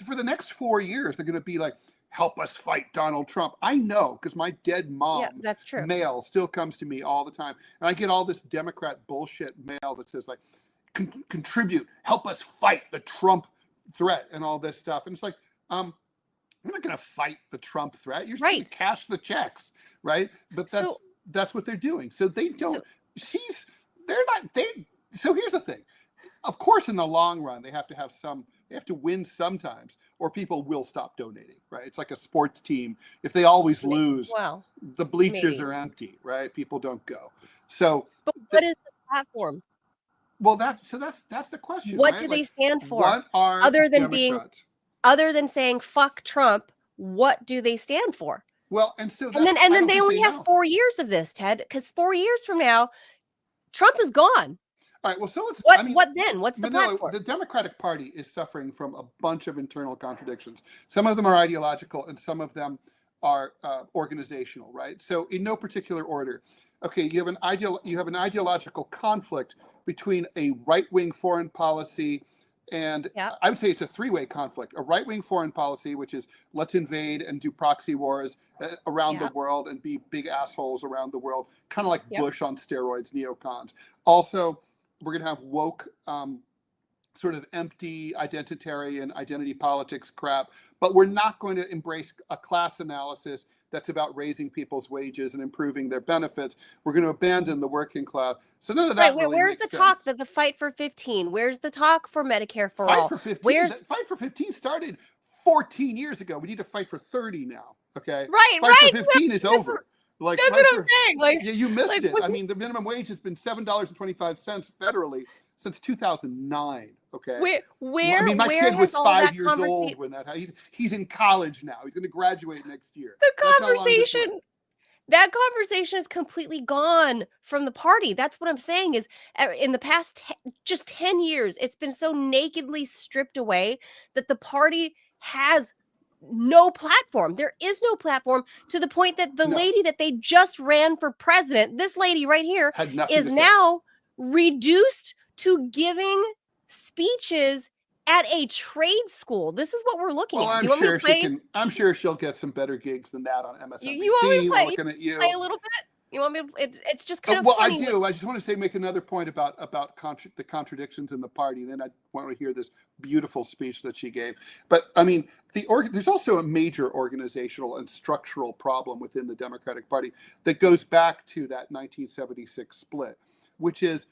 for the next 4 years, they're going to be like, help us fight Donald Trump. I know, because my dead mom that's true. mail still comes to me all the time. And I get all this Democrat bullshit mail that says like, contribute, help us fight the Trump threat and all this stuff. And it's like, I'm not going to fight the Trump threat. You're just going to cash the checks, right? But that's what they're doing. So they don't. So here's the thing. Of course, in the long run, they have to win sometimes, or people will stop donating, right? It's like a sports team. If they always lose, the bleachers are empty, right? People don't go. So, but what is the platform? Well, that's the question. What right? do they stand for? What are other than Democrats? Other than saying fuck Trump? What do they stand for? Well, and so and then they only have 4 years of this, Ted, because 4 years from now, Trump is gone. All right. Well, so let's. What then? What's the platform? The Democratic Party is suffering from a bunch of internal contradictions. Some of them are ideological, and some of them organizational, right? So in no particular order. Okay, you have an ideological conflict between a right-wing foreign policy and Yep. I would say it's a three-way conflict. A right-wing foreign policy, which is let's invade and do proxy wars around the Yep. world and be big assholes around the world, kind of like Yep. Bush on steroids, neocons. Also, we're going to have woke, sort of empty identitarian identity politics crap, but we're not going to embrace a class analysis that's about raising people's wages and improving their benefits. We're going to abandon the working class. So none of that really where's makes the sense. talk that the fight for 15? Where's the talk for Medicare for all? Fight for 15. Where's Fight for 15 started 14 years ago. We need to fight for 30 now. Okay. right? Fight Right. for 15 is over. Like That's fight what I'm for- saying. Like, Yeah, you missed like, it. what- I mean, the minimum wage has been $7.25 federally since 2009. Okay. where I mean, my where kid was has all 5 that years old when that. He's in college now. He's going to graduate next year. The That's how long this conversation. went. That conversation is completely gone from the party. That's what I'm saying is in the past just 10 years, it's been so nakedly stripped away that the party has no platform. There is no platform to the point that the No. lady that they just ran for president, this lady right here, Had nothing is to say. now reduced to giving speeches at a trade school. This is what we're looking Well, at. I'm Do you want me sure to play? she can. I'm sure she'll get some better gigs than that on MSNBC. You want me to play? Looking at you. Play a little bit? You want me to? It's just kind of Well, funny. I do. I just want to make another point about the contradictions in the party. And then I want to hear this beautiful speech that she gave. But I mean, there's also a major organizational and structural problem within the Democratic Party that goes back to that 1976 split, which is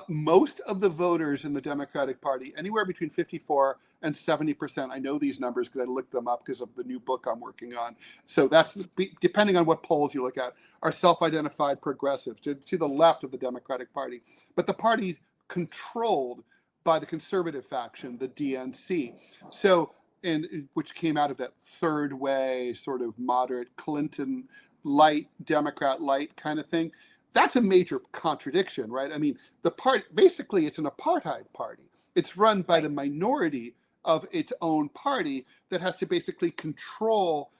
most of the voters in the Democratic Party, anywhere between 54 and 70%. I know these numbers because I looked them up because of the new book I'm working on. So that's depending on what polls you look at, are self-identified progressives to the left of the Democratic Party. But the party's controlled by the conservative faction, the DNC. So, and which came out of that third way, sort of moderate Clinton light, Democrat light kind of thing. That's a major contradiction, right? I mean, the party, basically it's an apartheid party. It's run by the minority of its own party that has to basically control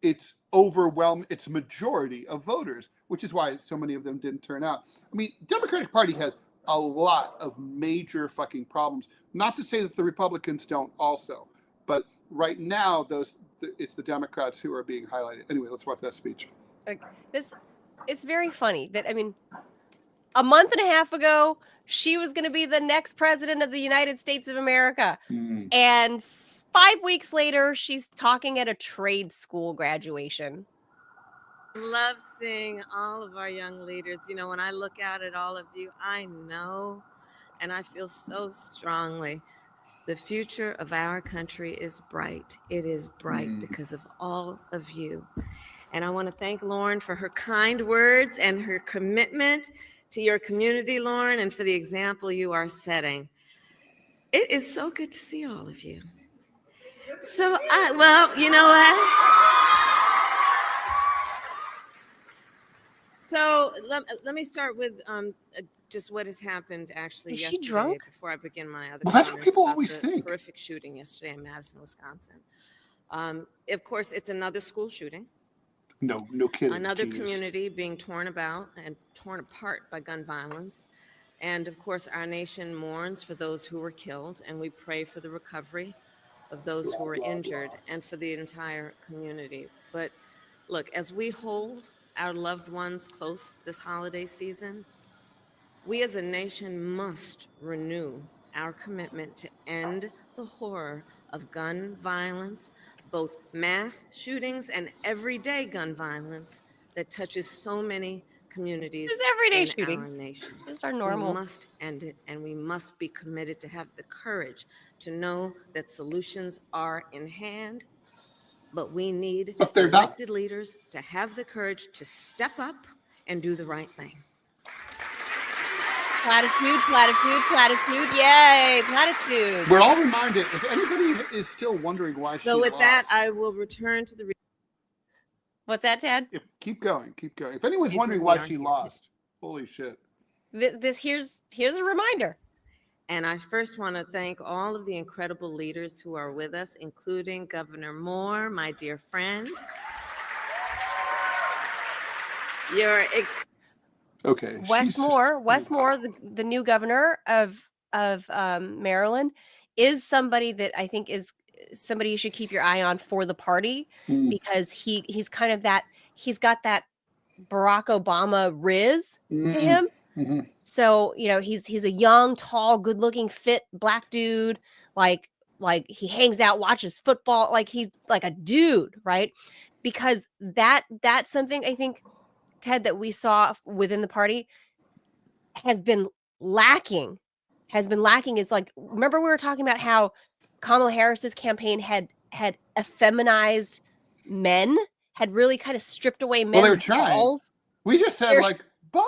its majority of voters, which is why so many of them didn't turn out. I mean, Democratic Party has a lot of major fucking problems. Not to say that the Republicans don't also, but right now it's the Democrats who are being highlighted. Anyway, let's watch that speech. It's very funny that, I mean, a month and a half ago, she was going to be the next president of the United States of America. And 5 weeks later, she's talking at a trade school graduation. Love seeing all of our young leaders. You know, when I look out at all of you, I know and I feel so strongly the future of our country is bright. It is bright because of all of you. And I want to thank Lauren for her kind words and her commitment to your community, Lauren, and for the example you are setting. It is so good to see all of you. So, well, you know what? So let me start with just what has happened actually Is she yesterday drunk? before I begin my other Well, that's what comments people about always the think. horrific shooting yesterday in Madison, Wisconsin. Of course, it's another school shooting. No kidding. Another Jeez. community being torn apart by gun violence. And of course, our nation mourns for those who were killed, and we pray for the recovery of those who were injured and for the entire community. But look, as we hold our loved ones close this holiday season, we as a nation must renew our commitment to end the horror of gun violence, both mass shootings and everyday gun violence that touches so many communities There's everyday in shootings. our nation. Those are normal. We must end it, and we must be committed to have the courage to know that solutions are in hand, but we need But they're not. elected leaders to have the courage to step up and do the right thing. Platitude, platitude, platitude. Yay, platitude. We're all reminded, if anybody is still wondering why So she with that, lost, I will return to the What's that, Tad? keep going. If anyone's Reason wondering we why are she here lost, holy shit. Here's a reminder. And I first want to thank all of the incredible leaders who are with us, including Governor Moore, my dear friend. You're Okay. Wes Moore, the new governor of Maryland, is somebody that I think is somebody you should keep your eye on for the party, because he's kind of that, he's got that Barack Obama riz to him. So, you know, he's a young, tall, good-looking, fit black dude. Like he hangs out, watches football. Like he's like a dude, right? Because that's something I think, Ted, that we saw within the party has been lacking. Is like, remember we were talking about how Kamala Harris's campaign had effeminized men, had really kind of stripped away men's they were trying. balls. We just said like, bye.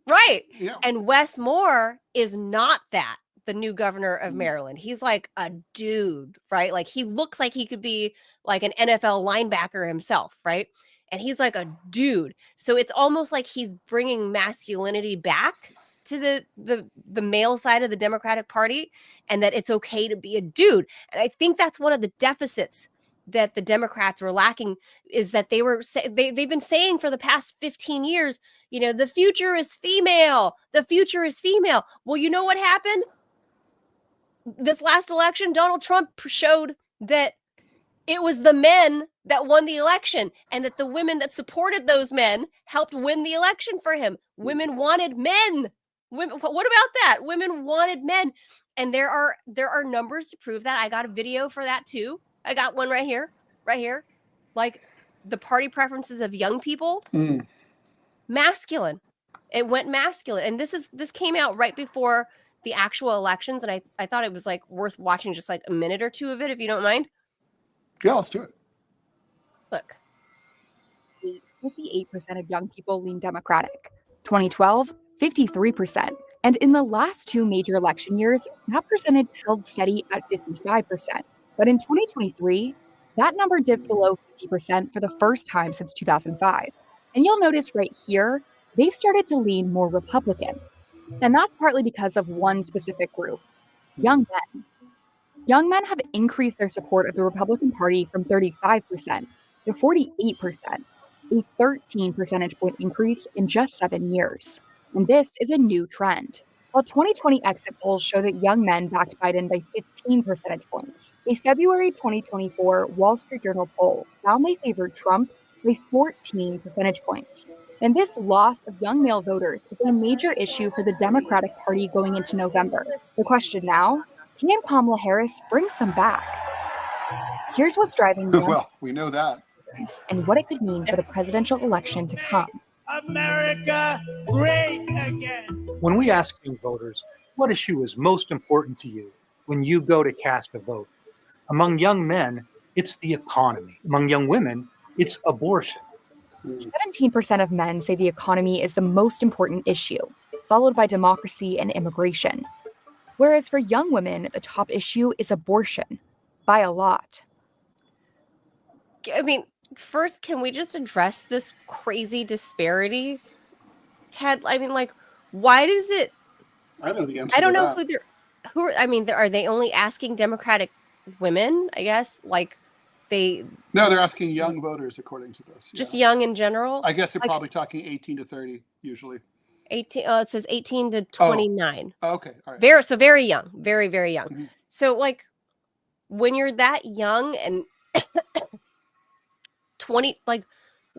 Right. Yeah. And Wes Moore is not that, the new governor of Maryland. He's like a dude, right? Like he looks like he could be like an NFL linebacker himself, right? And he's like a dude. So it's almost like he's bringing masculinity back to the male side of the Democratic Party, and that it's okay to be a dude. And I think that's one of the deficits that the Democrats were lacking, is that they've been saying for the past 15 years, you know, the future is female. The future is female. Well, you know what happened? This last election, Donald Trump showed that it was the men that won the election, and that the women that supported those men helped win the election for him. Women wanted men. What about that? Women wanted men. And there are numbers to prove that. I got a video for that too. I got one right here. Like the party preferences of young people, masculine. It went masculine. And this came out right before the actual elections. And I thought it was like worth watching just like a minute or two of it, if you don't mind. Yeah, let's do it. Look. 58% of young people lean Democratic. 2012, 53%. And in the last two major election years, that percentage held steady at 55%. But in 2023, that number dipped below 50% for the first time since 2005. And you'll notice right here, they started to lean more Republican. And that's partly because of one specific group, young men. Young men have increased their support of the Republican Party from 35% to 48%, a 13 percentage point increase in just 7 years. And this is a new trend. While 2020 exit polls show that young men backed Biden by 15 percentage points, a February 2024 Wall Street Journal poll found they favored Trump by 14 percentage points. And this loss of young male voters is a major issue for the Democratic Party going into November. The question now, can Kamala Harris bring some back? Here's what's driving young Well, we know that. and what it could mean for the presidential election to come. America great again. When we ask young voters, what issue is most important to you when you go to cast a vote? Among young men, it's the economy. Among young women, it's abortion. 17% of men say the economy is the most important issue, followed by democracy and immigration. Whereas for young women, the top issue is abortion, by a lot. I mean, first, can we just address this crazy disparity, Ted? I mean, like, why does it? I know the answer. I don't to know that. who are. I mean, are they only asking Democratic women? I guess like No, they're asking young voters, according to this. just young in general. I guess they're like- probably talking 18 to 30 usually. 18. Oh, it says 18 to 29. Oh, okay, all right. Very young, very young. Mhm. So like, when you're that young and 20, like,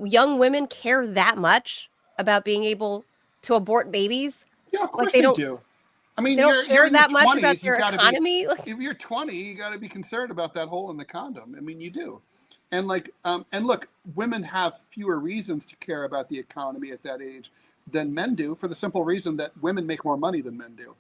young women care that much about being able to abort babies. Yeah, of course like, they don't- do. I mean, They don't you're care in your that much 20s, about you their gotta be- economy. Like, if you're 20, you got to be concerned about that hole in the condom. I mean, you do. And like, and look, women have fewer reasons to care about the economy at that age than men do, for the simple reason that women make more money than men do.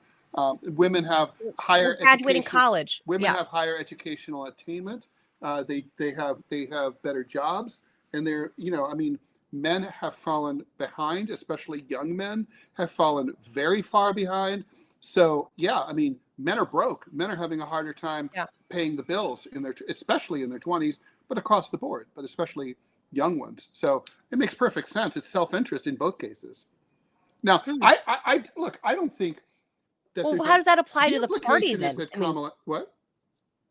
Women have higher graduating education- college. Women yeah. have higher educational attainment. They have better jobs, and they're, you know, I mean, men have fallen behind, especially young men have fallen very far behind. So yeah, I mean, men are broke. Men are having a harder time paying the bills especially in their 20s, but across the board, but especially young ones. So it makes perfect sense. It's self-interest in both cases. Now, I look, I don't think that. Well, there's how does that apply the to the party implication is then? that I mean, Kamala, what?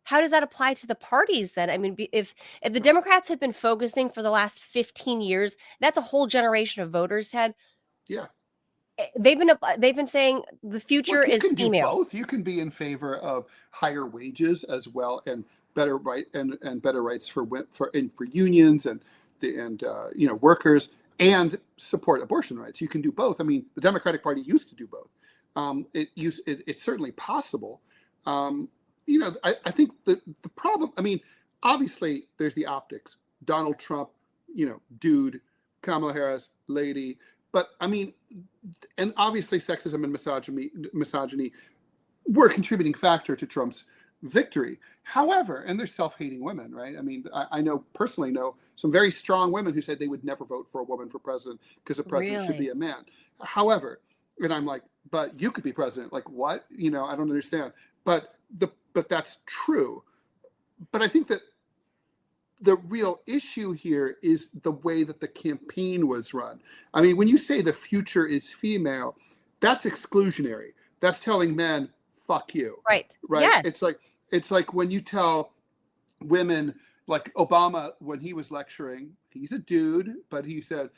how does that apply to the parties then? I mean, if the Democrats have been focusing for the last 15 years, that's a whole generation of voters, Ted. Yeah. They've been saying the future Look, you is can do female. both. You can be in favor of higher wages as well, and better better rights for unions and workers, and support abortion rights. You can do both. I mean, the Democratic Party used to do both. It's certainly possible. I think the problem, I mean, obviously there's the optics. Donald Trump, dude, Kamala Harris, lady. But I mean, and obviously sexism and misogyny were a contributing factor to Trump's victory. However, and there's self-hating women, right? I mean, I personally know some very strong women who said they would never vote for a woman for president because the president should be a man. However, and I'm like, but you could be president. Like, what? I don't understand. But that's true. But I think that the real issue here is the way that the campaign was run. I mean, when you say the future is female, that's exclusionary. That's telling men, fuck you. Right. Right. Yes. It's like when you tell women, like Obama, when he was lecturing, he's a dude, but he's like,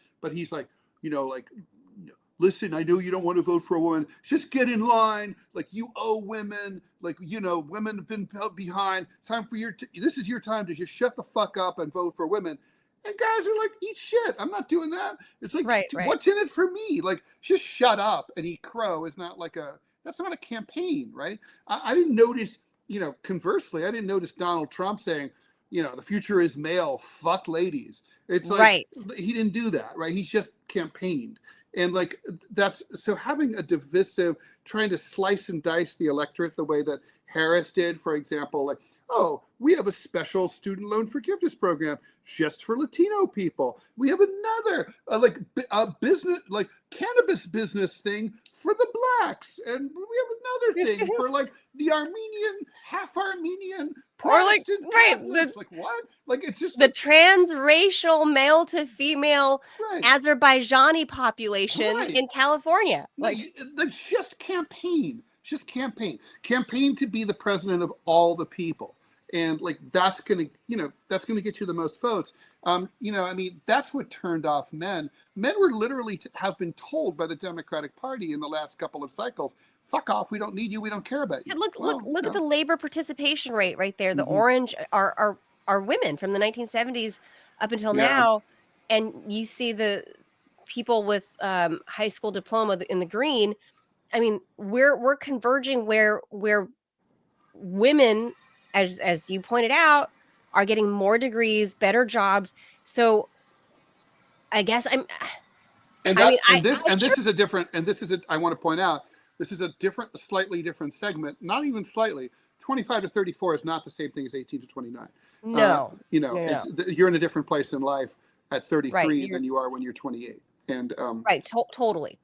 listen, I know you don't want to vote for a woman. Just get in line. Like, you owe women. Like, women have been held behind. Time for this is your time to just shut the fuck up and vote for women. And guys are like, eat shit. I'm not doing that. It's like, right. What's in it for me? Like, just shut up and eat crow is not like that's not a campaign, right? I didn't notice, conversely, I didn't notice Donald Trump saying, the future is male, fuck ladies. It's like, he didn't do that, right? He's just campaigned. And like, so having a divisive, trying to slice and dice the electorate the way that Harris did, for example, like, oh, we have a special student loan forgiveness program just for Latino people. We have another business, like cannabis business thing for the blacks. And we have another thing for like the half Armenian Protestant Catholics. Like what? Like, it's just the transracial male to female Azerbaijani population in California. Like just campaign. Just campaign to be the president of all the people. And like, that's going to get you the most votes. I mean, that's what turned off men. Men were literally have been told by the Democratic Party in the last couple of cycles, fuck off. We don't need you. We don't care about you. Look at the labor participation rate right there. The orange are women from the 1970s up until now. And you see the people with high school diploma in the green. I mean, we're converging where women, as you pointed out, are getting more degrees, better jobs. So I guess I want to point out, this is a slightly different segment, not even slightly. 25 to 34 is not the same thing as 18 to 29. No. You're in a different place in life at 33 than you are when you're 28. And totally.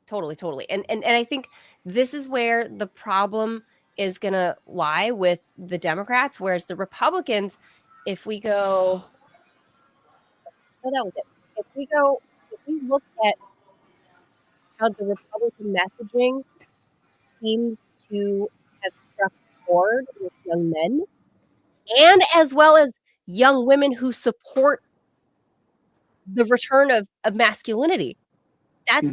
And I think this is where the problem is going to lie with the Democrats, whereas the Republicans, if we look at how the Republican messaging seems to have struck a chord with young men, and as well as young women who support the return of masculinity. That's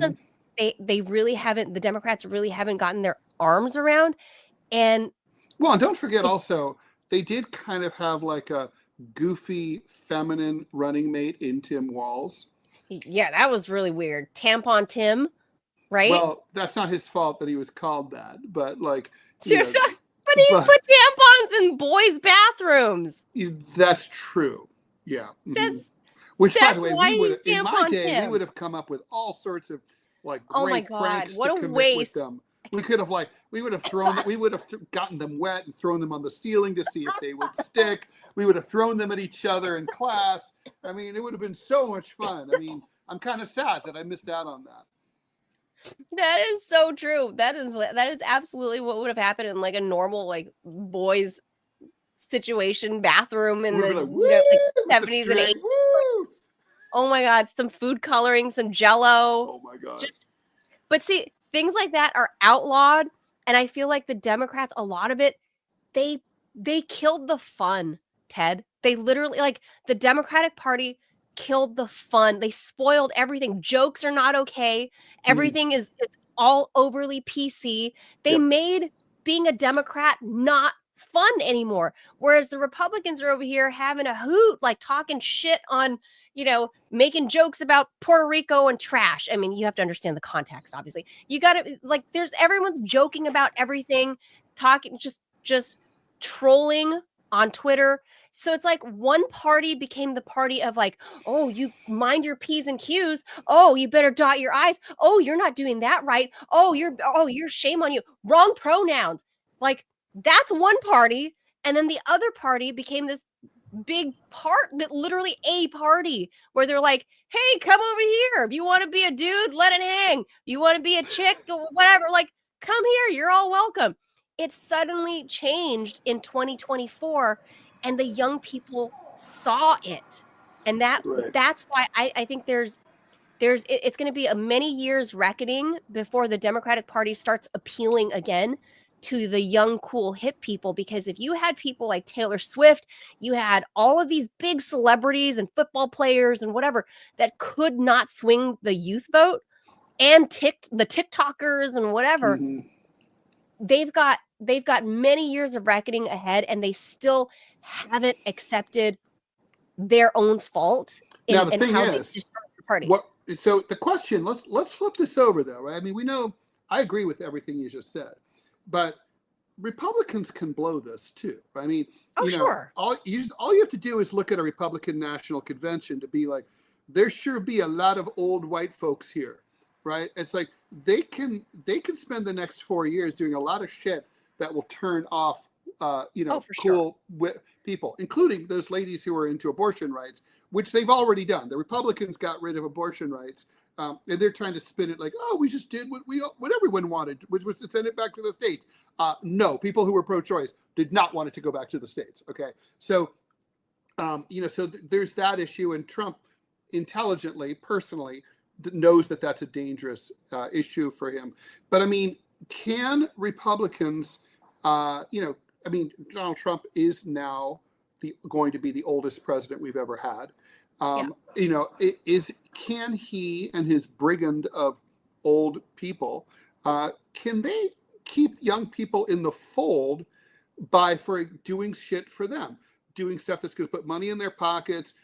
they really haven't, the Democrats really haven't gotten their arms around. And don't forget also, they did kind of have like a goofy feminine running mate in Tim Walz. Yeah, that was really weird. Tampon Tim, right? Well, that's not his fault that he was called that, but like, but he put tampons in boys' bathrooms. That's true. Yeah. Which, by the way, in my day, we would have come up with all sorts of like great pranks to commit with them. We would have gotten them wet and thrown them on the ceiling to see if they would stick. We would have thrown them at each other in class. I mean, it would have been so much fun. I mean, I'm kind of sad that I missed out on that. That is so true. That is absolutely what would have happened in like a normal like boys situation bathroom in the 70s and 80s. Oh my God, some food coloring, some Jello. Oh my God. But see, things like that are outlawed, and I feel like the Democrats, a lot of it, they they killed the fun, Ted. They literally, like, the Democratic Party killed the fun. They spoiled everything. Jokes are not okay. Everything is it's all overly PC. They Yep. made being a Democrat not fun anymore. Whereas the Republicans are over here having a hoot, like talking shit on, making jokes about Puerto Rico and trash. I mean, you have to understand the context, obviously. You got to, like, everyone's joking about everything, talking, just trolling on Twitter. So it's like one party became the party of like, oh, you mind your P's and Q's. Oh, you better dot your I's. Oh, you're not doing that right. Oh, you're shame on you. Wrong pronouns. Like, that's one party. And then the other party became this big part, that literally a party where they're like, hey, come over here. If you want to be a dude, let it hang. You want to be a chick, whatever, like, come here. You're all welcome. It suddenly changed in 2024. And the young people saw it. And that's why I think it's going to be a many years reckoning before the Democratic Party starts appealing again to the young, cool, hip people. Because if you had people like Taylor Swift, you had all of these big celebrities and football players and whatever that could not swing the youth vote, and the TikTokers and whatever, they've got many years of reckoning ahead, and they still haven't accepted their own fault in, Now the thing how is, they destroyed the party. So the question, let's flip this over though, right? I mean, we know, I agree with everything you just said, but Republicans can blow this too. I mean, sure. All you have to do is look at a Republican National Convention to be like, there sure be a lot of old white folks here, right? It's like they can spend the next 4 years doing a lot of shit that will turn off cool people, including those ladies who are into abortion rights, which they've already done. The Republicans got rid of abortion rights, and they're trying to spin it like, oh, we just did what everyone wanted, which was to send it back to the states. No, people who were pro-choice did not want it to go back to the states. Okay, so there's that issue, and Trump intelligently, personally, knows that that's a dangerous issue for him. But I mean, can Republicans, Donald Trump is now going to be the oldest president we've ever had. Can he and his brigand of old people, can they keep young people in the fold for doing shit for them, doing stuff that's going to put money in their pockets,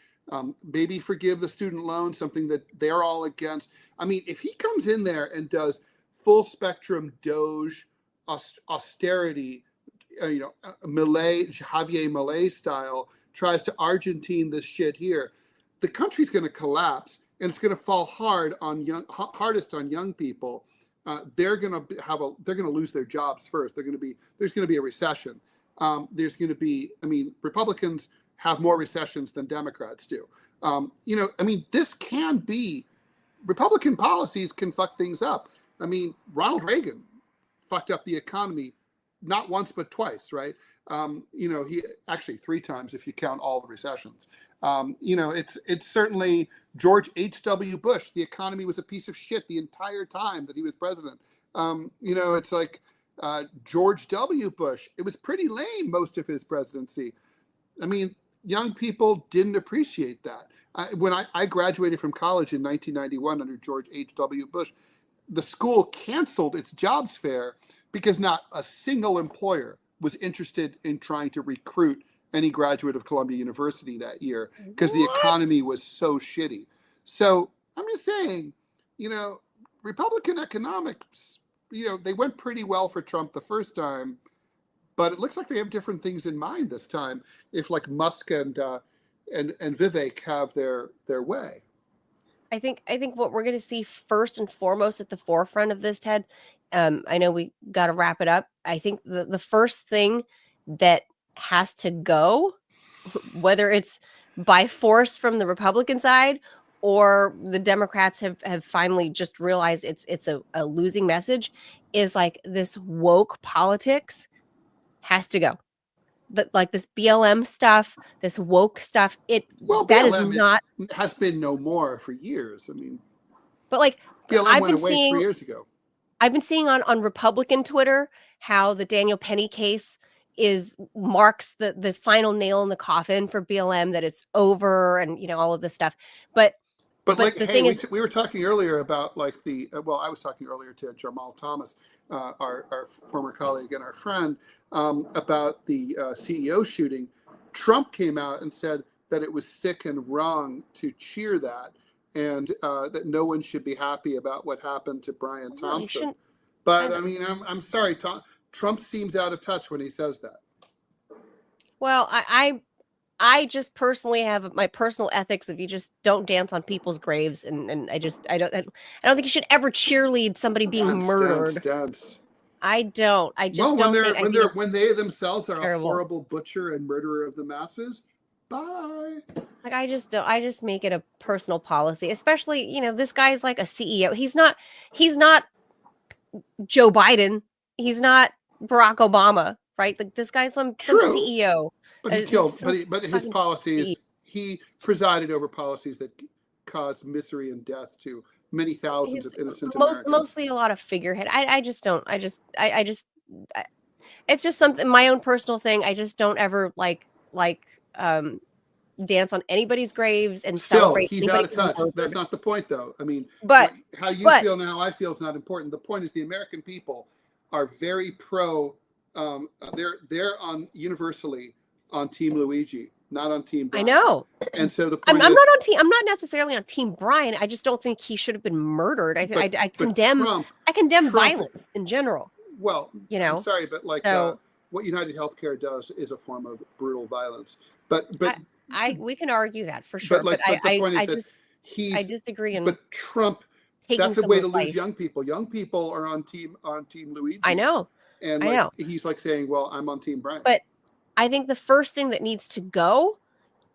maybe forgive the student loan, something that they're all against? I mean, if he comes in there and does full spectrum Doge austerity, Javier Milei style, tries to Argentine this shit here, the country's going to collapse, and it's going to fall hardest on young people. They're going to lose their jobs first. There's going to be a recession. Republicans have more recessions than Democrats do. This can be, Republican policies can fuck things up. I mean, Ronald Reagan fucked up the economy not once but twice, right? He actually 3 times if you count all the recessions. It's certainly George H.W. Bush. The economy was a piece of shit the entire time that he was president. It's like George W. Bush. It was pretty lame most of his presidency. I mean, young people didn't appreciate that. When I graduated from college in 1991 under George H.W. Bush, the school canceled its jobs fair because not a single employer was interested in trying to recruit any graduate of Columbia University that year because the economy was so shitty. So I'm just saying, Republican economics, they went pretty well for Trump the first time, but it looks like they have different things in mind this time. If like Musk and Vivek have their way. I think what we're going to see first and foremost at the forefront of this, Ted, I know we got to wrap it up. I think the first thing that has to go, whether it's by force from the Republican side or the Democrats have finally just realized it's a losing message, is like this woke politics has to go. But like this BLM stuff, this woke stuff, has been no more for years. I mean, but like BLM went away 3 years ago. I've been seeing on Republican Twitter how the Daniel Penny case marks the final nail in the coffin for BLM, that it's over, and all of this stuff. But like, the hey, thing is, we were talking earlier about like I was talking earlier to Jamal Thomas, our former colleague and our friend, about the CEO shooting. Trump came out and said that it was sick and wrong to cheer that, and that no one should be happy about what happened to Brian Thompson. But I mean, I'm sorry, Trump seems out of touch when he says that. Well, I just personally have my personal ethics of you just don't dance on people's graves, and I don't think you should ever cheerlead somebody being murdered. Dance. I don't. I just well, don't when they themselves are terrible. A horrible butcher and murderer of the masses. Bye. Like, I just don't. I just make it a personal policy, especially this guy's like a CEO. He's not Joe Biden. He's not Barack Obama, right? Like, this guy's some CEO. But he killed. But his policies. He presided over policies that caused misery and death to many thousands of innocent Americans. Mostly a lot of figurehead. I just don't. It's just something, my own personal thing. I just don't ever like dance on anybody's graves and celebrate. He's out of touch. That's not the point, though. I mean, but how you feel and how I feel is not important. The point is the American people are very pro. They're on universally on Team Luigi, not on Team Brian. I know. And so the point I'm not necessarily on Team Brian. I just don't think he should have been murdered. I condemn Trump, violence in general. Well, I'm sorry, but what United Healthcare does is a form of brutal violence. But we can argue that for sure. But the point is I disagree. But Trump, that's a way to lose young people. Young people are on Team Luigi. I know. And I know. He's like saying, well, I'm on Team Brian. But I think the first thing that needs to go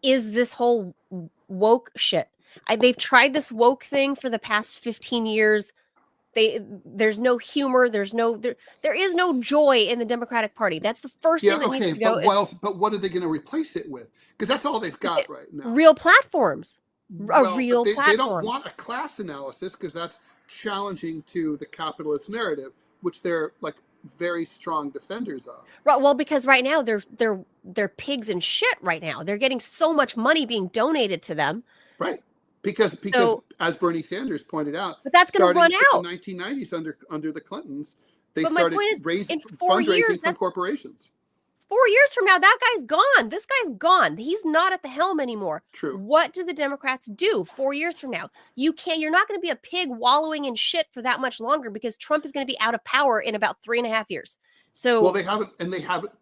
is this whole woke shit. They've tried this woke thing for the past 15 years. There's no humor. There is no joy in the Democratic Party. That's the first thing that needs to go. But what are they going to replace it with? Because that's all they've got right now. Real platforms. Platform. They don't platform. want a class analysis because that's challenging to the capitalist narrative, which they're like very strong defenders of. Right. Well, because right now they're pigs and shit right now. They're getting so much money being donated to them. Right. Because as Bernie Sanders pointed out, but that's going to run out. In the 1990s under the Clintons, they started raising fundraising from corporations. 4 years from now, that guy's gone. This guy's gone. He's not at the helm anymore. True. What do the Democrats do 4 years from now? You're not going to be a pig wallowing in shit for that much longer, because Trump is going to be out of power in about 3.5 years. So, well, they haven't.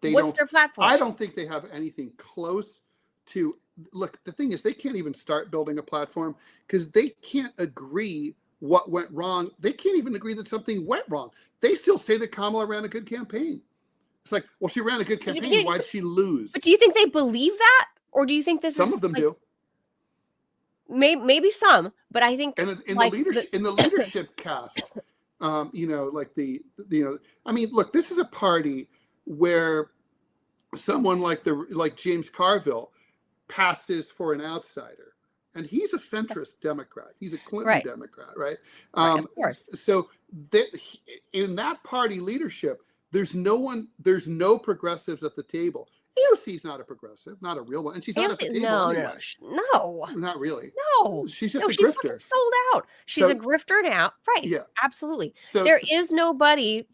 What's their platform? I don't think they have anything close to. Look, the thing is, they can't even start building a platform because they can't agree what went wrong. They can't even agree that something went wrong. They still say that Kamala ran a good campaign. It's like, well, she ran a good campaign. Why'd she lose? But do you think they believe that? Or do you think this some of them do? Maybe some, but I think in the leadership cast, I mean, look, this is a party where someone like James Carville passes for an outsider, and he's a centrist Democrat. He's a Clinton Democrat, right? Of course. So in that party leadership, there's no progressives at the table. AOC's not a progressive, not a real one, and she's not at the table anyway. No, not really. No, she's just a grifter. She's sold out. She's a grifter now, right? Yeah, absolutely. So there is nobody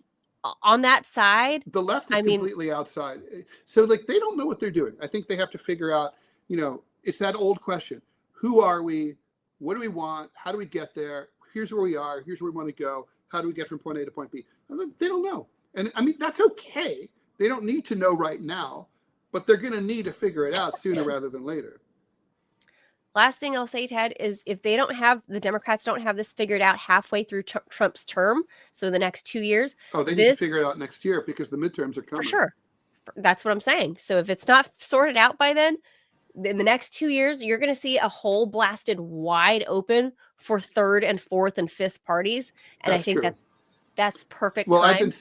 on that side. The left is completely outside. So they don't know what they're doing. I think they have to figure out. It's that old question: who are we? What do we want? How do we get there? Here's where we are. Here's where we want to go. How do we get from point A to point B? And they don't know. And I mean, that's okay. They don't need to know right now, but they're going to need to figure it out sooner rather than later. Last thing I'll say, Ted, is if the Democrats don't have this figured out halfway through Trump's term, so in the next 2 years. Oh, they need to figure it out next year because the midterms are coming. For sure. That's what I'm saying. So if it's not sorted out by then, in the next 2 years, you're going to see a hole blasted wide open for third and fourth and fifth parties. And I think that's perfect. Well, time. I've been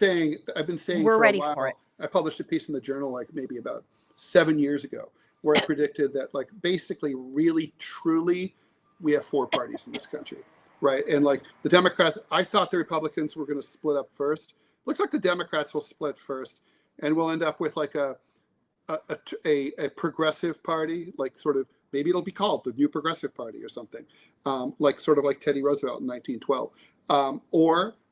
saying we're for ready a while, for it. I published a piece in the Journal maybe about 7 years ago where I predicted that basically really truly we have four parties in this country, right? And the Democrats, I thought the Republicans were going to split up first. Looks like the Democrats will split first. and we'll end up with like a progressive party, like sort of, maybe it'll be called the New Progressive Party or something, like sort of like Teddy Roosevelt in 1912.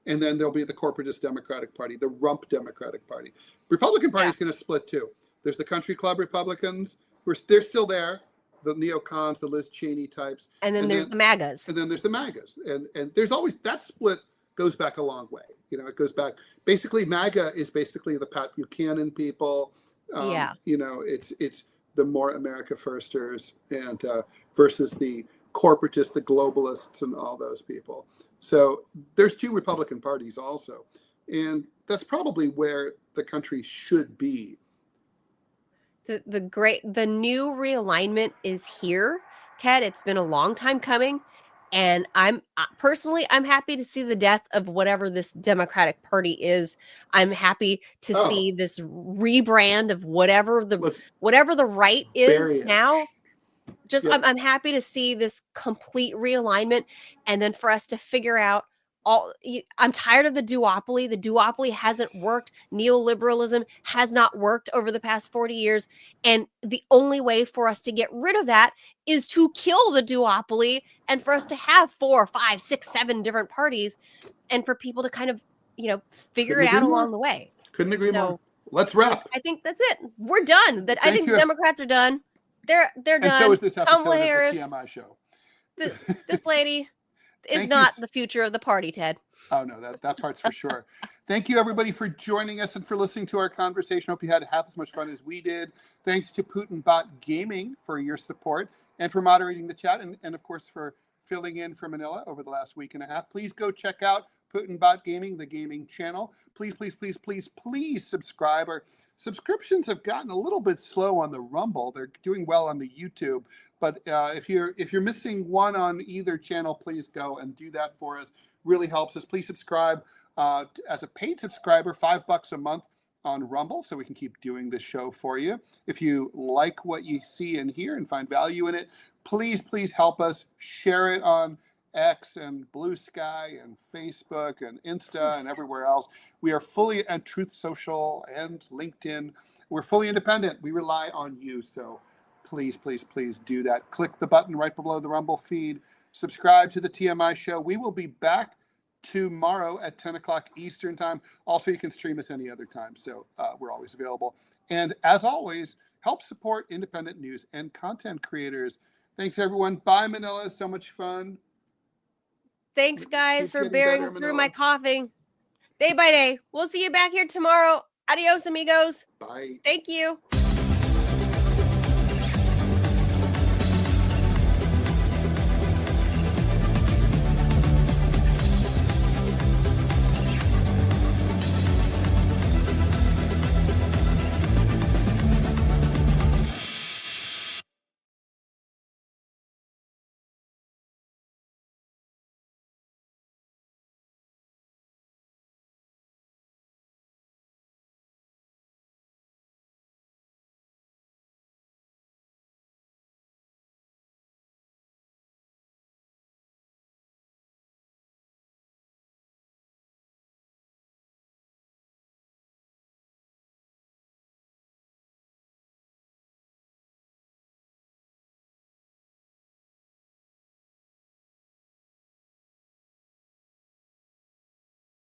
And then there'll be the corporatist Democratic Party, the rump Democratic Party. Republican Party is going to split too. There's the country club Republicans, they're still there, the neocons, the Liz Cheney types. And then there's the MAGAs. And then there's the MAGAs. And there's always, that split goes back a long way. You know, it goes back, basically MAGA is basically the Pat Buchanan people. You know, it's the more America firsters and versus the corporatists, the globalists, and all those people. So there's two Republican parties also, and that's probably where the country should be. The new realignment is here, Ted. It's been a long time coming, and I'm personally happy to see the death of whatever this Democratic Party is. I'm happy to see this rebrand of whatever the right is now. Just I'm happy to see this complete realignment, and then for us to figure out I'm tired of the duopoly. The duopoly hasn't worked. Neoliberalism has not worked over the past 40 years. And the only way for us to get rid of that is to kill the duopoly and for us to have 4, 5, 6, 7 different parties and for people to kind of, figure it out along the way. Couldn't agree more. Let's wrap. I think that's it. We're done. I think the Democrats are done. They're done. And so is this episode Kamala Harris, of the TMI show. This lady is not the future of the party, Ted. Oh, no, that part's for sure. Thank you, everybody, for joining us and for listening to our conversation. Hope you had half as much fun as we did. Thanks to PutinBot Gaming for your support and for moderating the chat and of course, for filling in for Manila over the last week and a half. Please go check out PutinBot Gaming, the gaming channel. Please, please, please, please, please subscribe. Our subscriptions have gotten a little bit slow on the Rumble. They're doing well on the YouTube. But if you're missing one on either channel, please go and do that for us. Really helps us. Please subscribe as a paid subscriber, $5 a month on Rumble, so we can keep doing this show for you. If you like what you see and hear and find value in it, please, please help us share it on X and Blue Sky and Facebook and Insta and everywhere else. We are fully at Truth Social and LinkedIn. We're fully independent. We rely on you. So please, please, please do that. Click the button right below the Rumble feed. Subscribe to the TMI show. We will be back tomorrow at 10 o'clock Eastern time. Also, you can stream us any other time. So we're always available. And as always, help support independent news and content creators. Thanks, everyone. Bye, Manila. So much fun. Thanks, guys, for bearing through my coughing day by day. We'll see you back here tomorrow. Adios, amigos. Bye. Thank you.